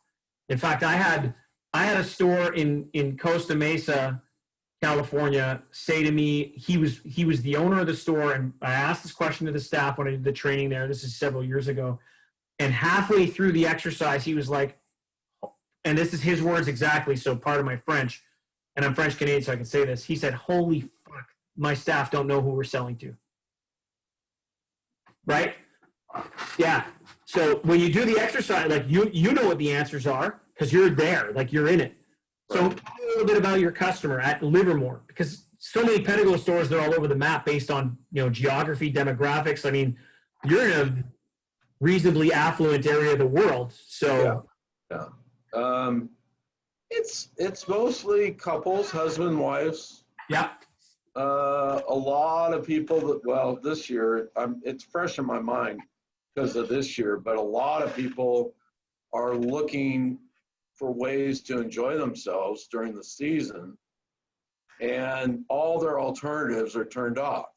In fact, I had a store in Costa Mesa, California, say to me, he was the owner of the store, and I asked this question to the staff when I did the training there. This is several years ago, and halfway through the exercise, he was like, and this is his words exactly, so part of my French, and I'm French Canadian, so I can say this. He said, "Holy fuck, my staff don't know who we're selling to." Right? Yeah. So when you do the exercise, like you know what the answers are because you're there, like you're in it. So tell me a little bit about your customer at Livermore, because so many Pedego stores, they're all over the map based on geography, demographics. I mean, you're in a reasonably affluent area of the world, so yeah. It's mostly couples, husband and wives. Yeah. A lot of people that, this year, it's fresh in my mind because of this year, but a lot of people are looking for ways to enjoy themselves during the season, and all their alternatives are turned off.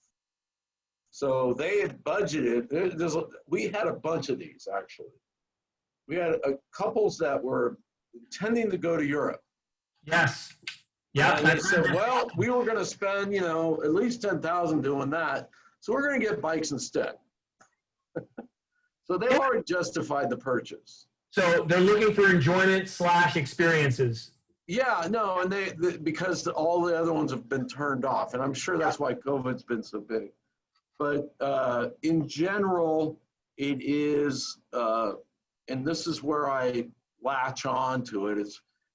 So they had budgeted, we had a bunch of these actually. We had couples that were intending to go to Europe. Yes. Yeah. And they said, well, we were going to spend, at least $10,000 doing that. So we're going to get bikes instead. So they already justified the purchase. So they're looking for enjoyment / experiences. Yeah, no, and because all the other ones have been turned off, and I'm sure that's why COVID's been so big. But in general, it is, and this is where I latch on to it.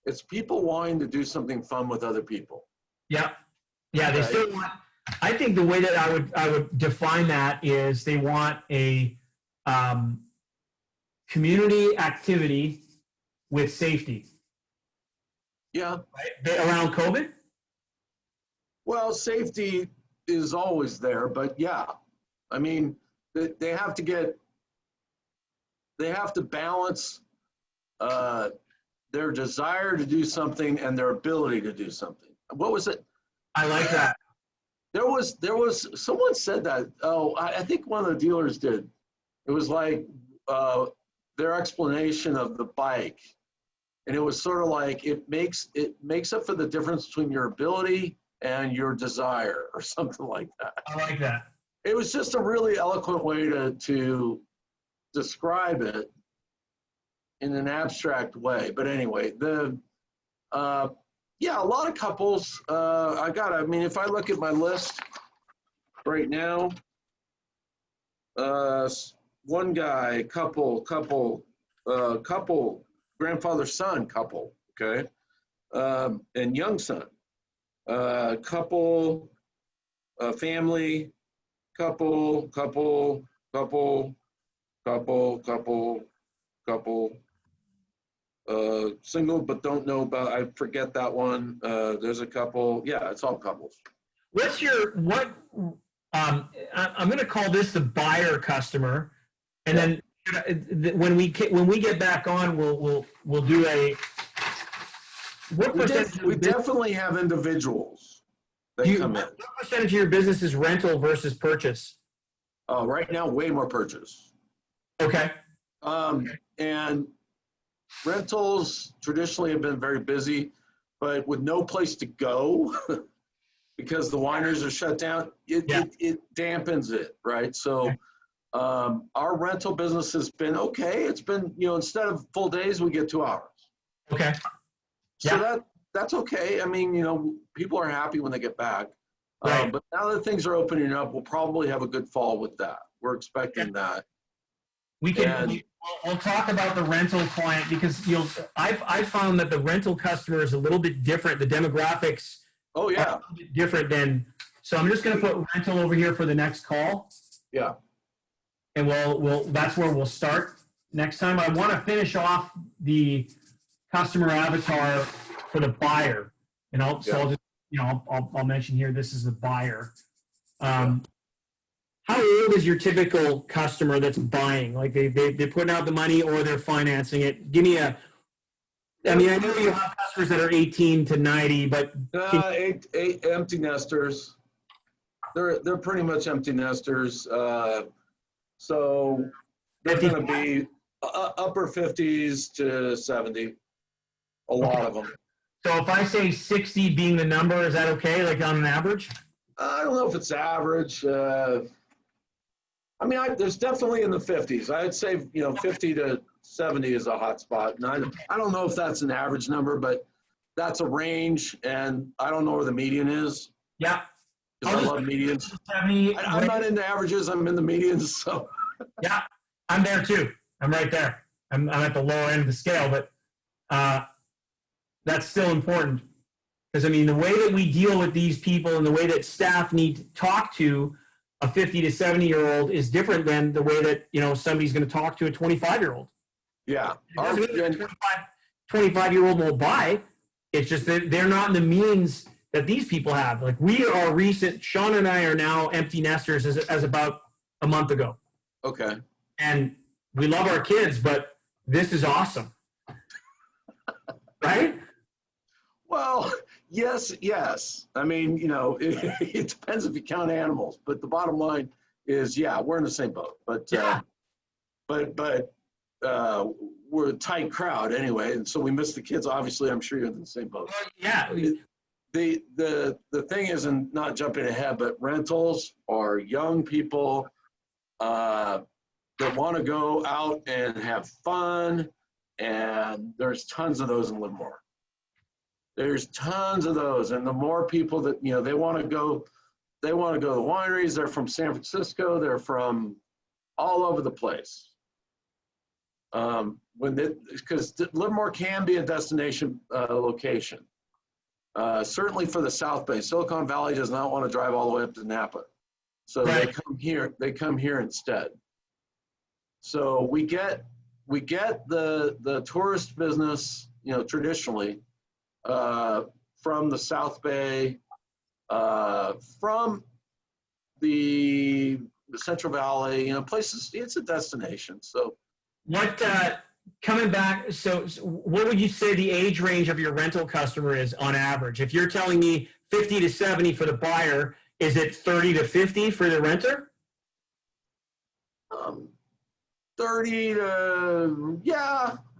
It's people wanting to do something fun with other people. Yeah, yeah. They still want. I think the way that I would define that is they want a community activity with safety. Yeah. Right? Around COVID? Well, safety is always there, but yeah. I mean, they have to balance their desire to do something and their ability to do something. What was it? I like that. There was someone said that. Oh, I think one of the dealers did. It was like their explanation of the bike, and it was sort of like it makes up for the difference between your ability and your desire, or something like that. I like that. It was just a really eloquent way to describe it in an abstract way. But anyway, yeah, a lot of couples. I mean, if I look at my list right now, one guy, couple, grandfather son couple, okay, and young son, couple, family, couple, single but don't know about, I forget that one. There's a couple. Yeah, it's all couples. I'm going to call this the buyer customer, and then when we get back on, we'll do a. We definitely have individuals that come in. What percentage of your business is rental versus purchase? Right now, way more purchase. Okay. And rentals traditionally have been very busy, but with no place to go because the wineries are shut down, it dampens it, right? So our rental business has been okay. It's been, instead of full days, we get 2 hours. Okay. So that's okay. I mean, people are happy when they get back. Right. But now that things are opening up, we'll probably have a good fall with that. We're expecting that. We'll talk about the rental client because I've found that the rental customer is a little bit different. The demographics are a little bit different than, so I'm just going to put rental over here for the next call. Yeah. And that's where we'll start next time. I want to finish off the customer avatar for the buyer. And I'll just, I'll mention here, this is the buyer. How old is your typical customer that's buying? Like they're putting out the money or they're financing it. Give me I know you have customers that are 18 to 90, but eight empty nesters. They're pretty much empty nesters. So they're going to be upper 50s to 70. A lot of them. So if I say 60 being the number, is that okay? Like on an average? I don't know if it's average. I mean, there's definitely in the 50s. I'd say, 50 to 70 is a hot spot. And I don't know if that's an average number, but that's a range. And I don't know where the median is. Yeah. Because I love medians. I'm not into averages. I'm in the medians. So. Yeah, I'm there too. I'm right there. I'm at the lower end of the scale, but that's still important. Because, I mean, the way that we deal with these people and the way that staff need to talk to a 50 to 70-year-old is different than the way that, somebody's going to talk to a 25-year-old. Yeah. 25-year-old will buy. It's just that they're not in the means that these people have. Like we are recent, Sean and I are now empty nesters as about a month ago. Okay. And we love our kids, but this is awesome. Right? Well, yes. I mean, it depends if you count animals, but the bottom line is, we're in the same boat. But we're a tight crowd anyway, and so we miss the kids. Obviously, I'm sure you're in the same boat. Yeah. The thing is, and not jumping ahead, but rentals are young people that want to go out and have fun, and there's tons of those in Livermore. There's tons of those, and the more people that they want to go to the wineries. They're from San Francisco. They're from all over the place. Because Livermore can be a destination location. Certainly for the South Bay. Silicon Valley does not want to drive all the way up to Napa, so They come here. They come here instead. So we get the tourist business, traditionally. From the South Bay, from the Central Valley, places. It's a destination. So, coming back? So, what would you say the age range of your rental customer is on average? If you're telling me 50 to 70 for the buyer, is it 30 to 50 for the renter? 30 to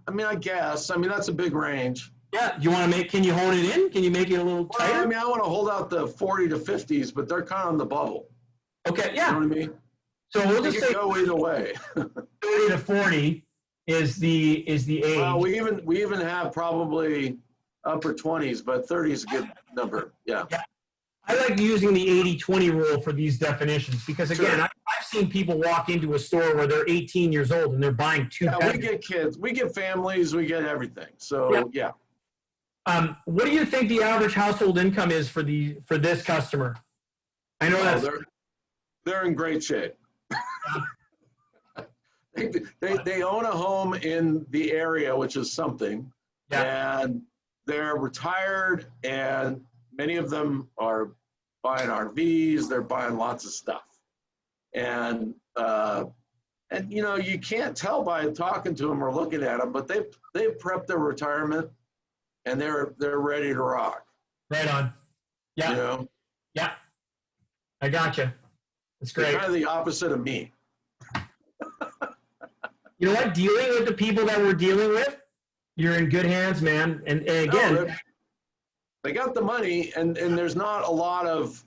I mean, I guess. I mean, that's a big range. Yeah. You want to can you hone it in? Can you make it a little tighter? Well, I mean, I want to hold out the 40 to 50s, but they're kind of on the bubble. Okay. Yeah. You know what I mean? So we'll just say go either way. 30 to 40 is the age. Well, we even have probably upper 20s, but 30 is a good number. Yeah. I like using the 80-20 rule for these definitions because, again, Sure. I've seen people walk into a store where they're 18 years old and they're buying two. Yeah, we get kids, we get families, we get everything. So yeah. What do you think the average household income is for this customer? I know they're in great shape. They own a home in the area, which is something, and they're retired, and many of them are buying RVs. They're buying lots of stuff, and you know, you can't tell by talking to them or looking at them, but they've prepped their retirement, and they're ready to rock. Right on. Yeah. You know? Yeah. I gotcha. That's great. They're kind of the opposite of me. You know what? Dealing with the people that we're dealing with, you're in good hands, man. And again, they got the money, and there's not a lot of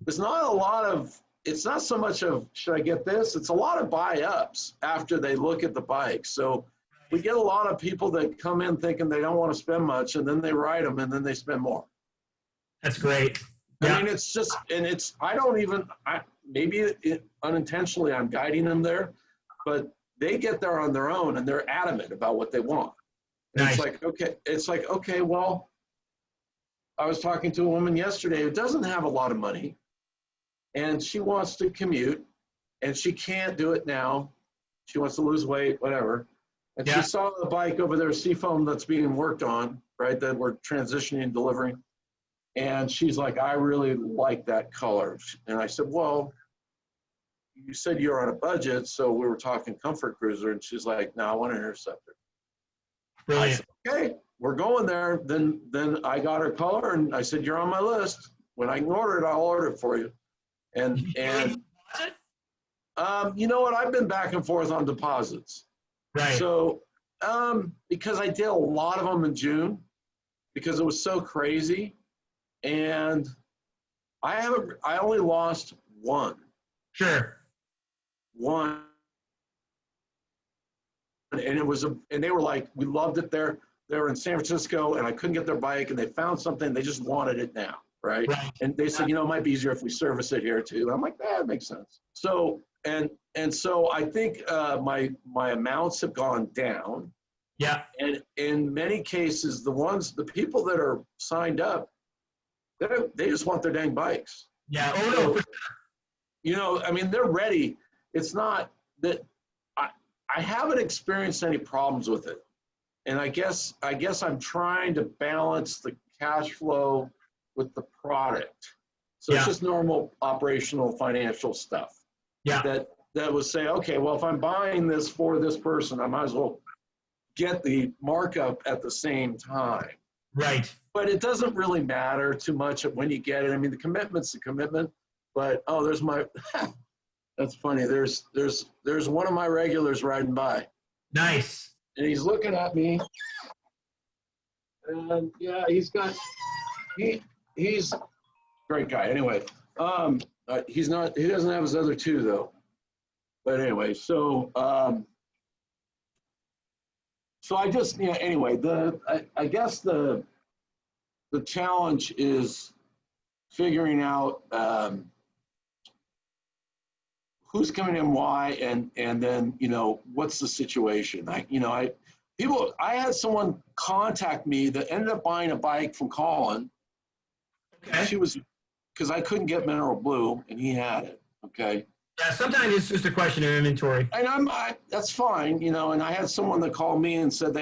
it's not so much of should I get this? It's a lot of buy-ups after they look at the bike. So we get a lot of people that come in thinking they don't want to spend much, and then they ride them, and then they spend more. That's great. I mean, it's just, and it's, maybe unintentionally I'm guiding them there, but they get there on their own and they're adamant about what they want. Nice. It's like, okay, well, I was talking to a woman yesterday who doesn't have a lot of money and she wants to commute and she can't do it now. She wants to lose weight, whatever. And she saw the bike over there, Seafoam, that's being worked on, right, that we're transitioning and delivering. And she's like, I really like that color. And I said, well, you said you're on a budget, so we were talking Comfort Cruiser. And she's like, no, I want an Interceptor. Brilliant. I said, okay, we're going there. Then I got her color, and I said, you're on my list. When I can order it, I'll order it for you. And you know what? I've been back and forth on deposits. Right. So because I did a lot of them in June, because it was so crazy. And I only lost one. Sure. One. And and they were like, we loved it there. They were in San Francisco and I couldn't get their bike and they found something. They just wanted it now. Right. And they said, you know, it might be easier if we service it here too. And I'm like, that makes sense. So, and so I think my amounts have gone down. Yeah. And in many cases, the people that are signed up, they just want their dang bikes. Yeah. Oh, no. You know, I mean, they're ready. It's not that I haven't experienced any problems with it. And I guess I'm trying to balance the cash flow with the product. So it's just normal operational financial stuff. Yeah. That would say, okay, well, if I'm buying this for this person, I might as well get the markup at the same time. Right. But it doesn't really matter too much when you get it. I mean, the commitment's the commitment, but there's my, that's funny. There's one of my regulars riding by. Nice. And he's looking at me. And yeah, he's a great guy. Anyway, he doesn't have his other two though. But anyway, so I just, anyway, I guess the challenge is figuring out who's coming in, why, and then, what's the situation. I had someone contact me that ended up buying a bike from Colin. Okay. Because I couldn't get Mineral Blue and he had it. Okay. Yeah, sometimes it's just a question of inventory. And that's fine, and I had someone that called me and said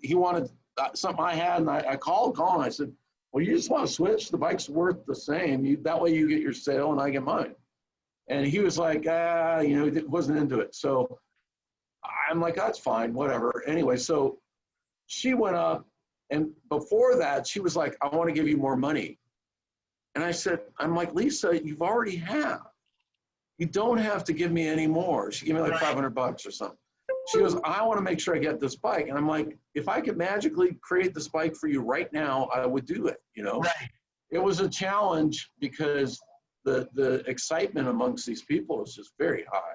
he wanted something I had, and I called Colin. I said, well, you just want to switch? The bike's worth the same. That way you get your sale and I get mine. And he was like, he wasn't into it. So I'm like, that's fine, whatever. Anyway, so she went up, and before that, she was like, I want to give you more money. And I'm like, Lisa, you've already have. You don't have to give me any more. She gave me like $500 or something. She goes, I want to make sure I get this bike. And I'm like, if I could magically create this bike for you right now, I would do it, you know? Right. It was a challenge because the excitement amongst these people is just very high.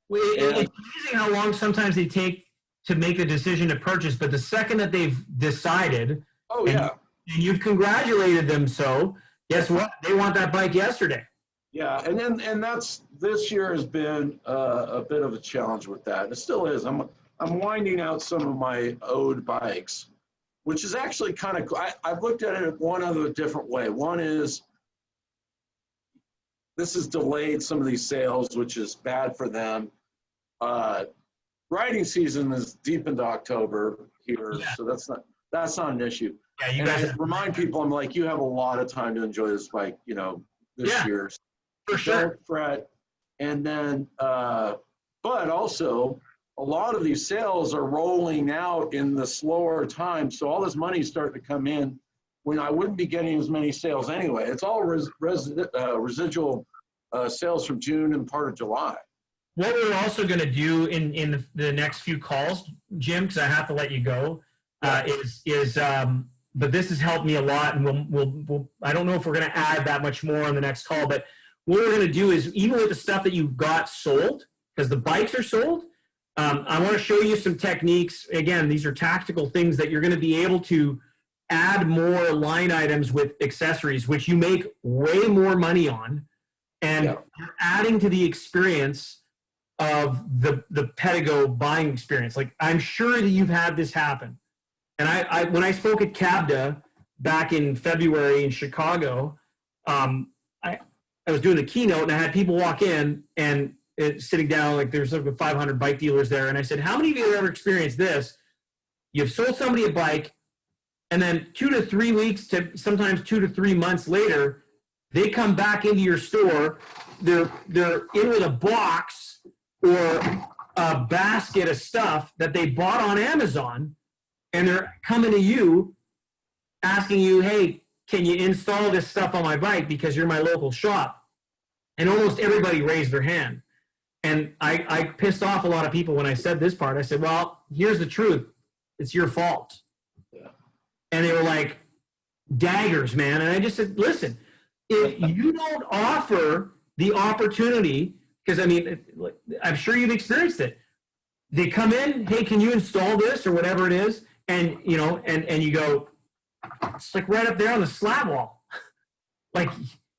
Well, it's amazing how long sometimes they take to make a decision to purchase, but the second that they've decided, oh yeah, and you've congratulated them, so guess what? They want that bike yesterday. Yeah, and that's this year has been a bit of a challenge with that. It still is. I'm winding out some of my owed bikes, which is actually kind of. I've looked at it one other different way. One is this has delayed some of these sales, which is bad for them. Riding season is deep into October here, so that's not an issue. Yeah, you and guys I remind people, I'm like, you have a lot of time to enjoy this bike, you know, this year. For sure. Don't fret. And then, but also, a lot of these sales are rolling out in the slower time, so all this money is starting to come in when I wouldn't be getting as many sales anyway. It's all residual sales from June and part of July. What we're also going to do in the next few calls, Jim, because I have to let you go, but this has helped me a lot, and we'll I don't know if we're going to add that much more on the next call, but what we're going to do is, even with the stuff that you've got sold, because the bikes are sold, I want to show you some techniques. Again, these are tactical things that you're going to be able to add more line items with accessories, which you make way more money on, and you're adding to the experience of the Pedego buying experience. Like, I'm sure that you've had this happen. And I when I spoke at CABDA back in February in Chicago, I was doing the keynote, and I had people walk in and sitting down, like there's over 500 bike dealers there. And I said, how many of you have ever experienced this? You've sold somebody a bike, and then 2 to 3 weeks to sometimes 2 to 3 months later, they come back into your store. They're in with a box or a basket of stuff that they bought on Amazon, and they're coming to you asking you, hey, can you install this stuff on my bike because you're my local shop? And almost everybody raised their hand. And I pissed off a lot of people when I said this part. I said, well, here's the truth. It's your fault. Yeah. And they were like, daggers, man. And I just said, listen, if you don't offer the opportunity, because I mean, I'm sure you've experienced it. They come in, hey, can you install this or whatever it is? And, you know, and you go, it's like right up there on the slab wall. Like,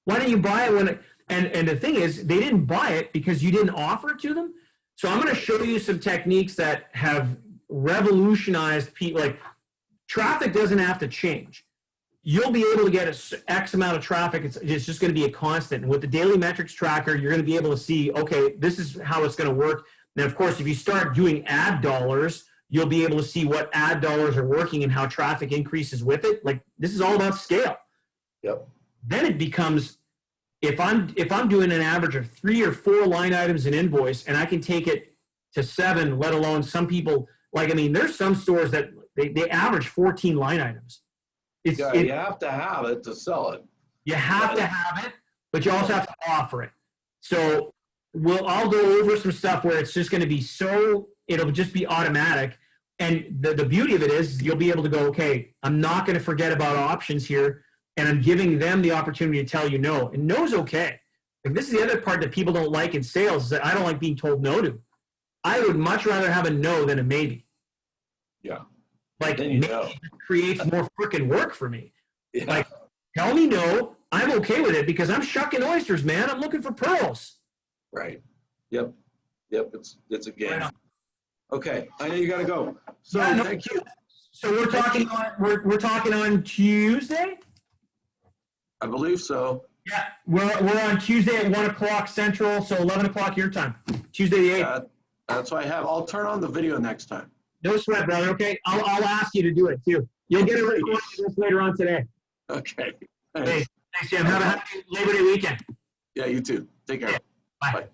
why don't you buy it when it, and the thing is, they didn't buy it because you didn't offer it to them. So I'm going to show you some techniques that have revolutionized people. Like, traffic doesn't have to change. You'll be able to get X amount of traffic. It's just going to be a constant. And with the daily metrics tracker, you're going to be able to see, okay, this is how it's going to work. Now, of course, if you start doing ad dollars, you'll be able to see what ad dollars are working and how traffic increases with it. Like, this is all about scale. Yep. Then it becomes, if I'm doing an average of 3 or 4 line items in invoice, and I can take it to 7, let alone some people, like, I mean, there's some stores that they average 14 line items. You have to have it to sell it. You have to have it, but you also have to offer it. So I'll go over some stuff where it's just going to be it'll just be automatic. And the beauty of it is you'll be able to go, okay, I'm not going to forget about options here, and I'm giving them the opportunity to tell you no. And no's okay. Like, this is the other part that people don't like in sales, is that I don't like being told no to. I would much rather have a no than a maybe. Yeah. Like, maybe creates more freaking work for me. Yeah. Like, tell me no, I'm okay with it because I'm shucking oysters, man. I'm looking for pearls. Right. Yep. It's a game. Right. Okay, I know you got to go. So thank you. So we're talking on Tuesday. I believe so. Yeah, we're on Tuesday at 1 o'clock Central, so 11 o'clock your time. Tuesday the 8th. That's what I have. I'll turn on the video next time. No sweat, brother. Okay, I'll ask you to do it too. You'll get it recorded later on today. Okay. Hey, thanks, Jim. Have a happy Labor Day weekend. Yeah, you too. Take care. Bye. Bye.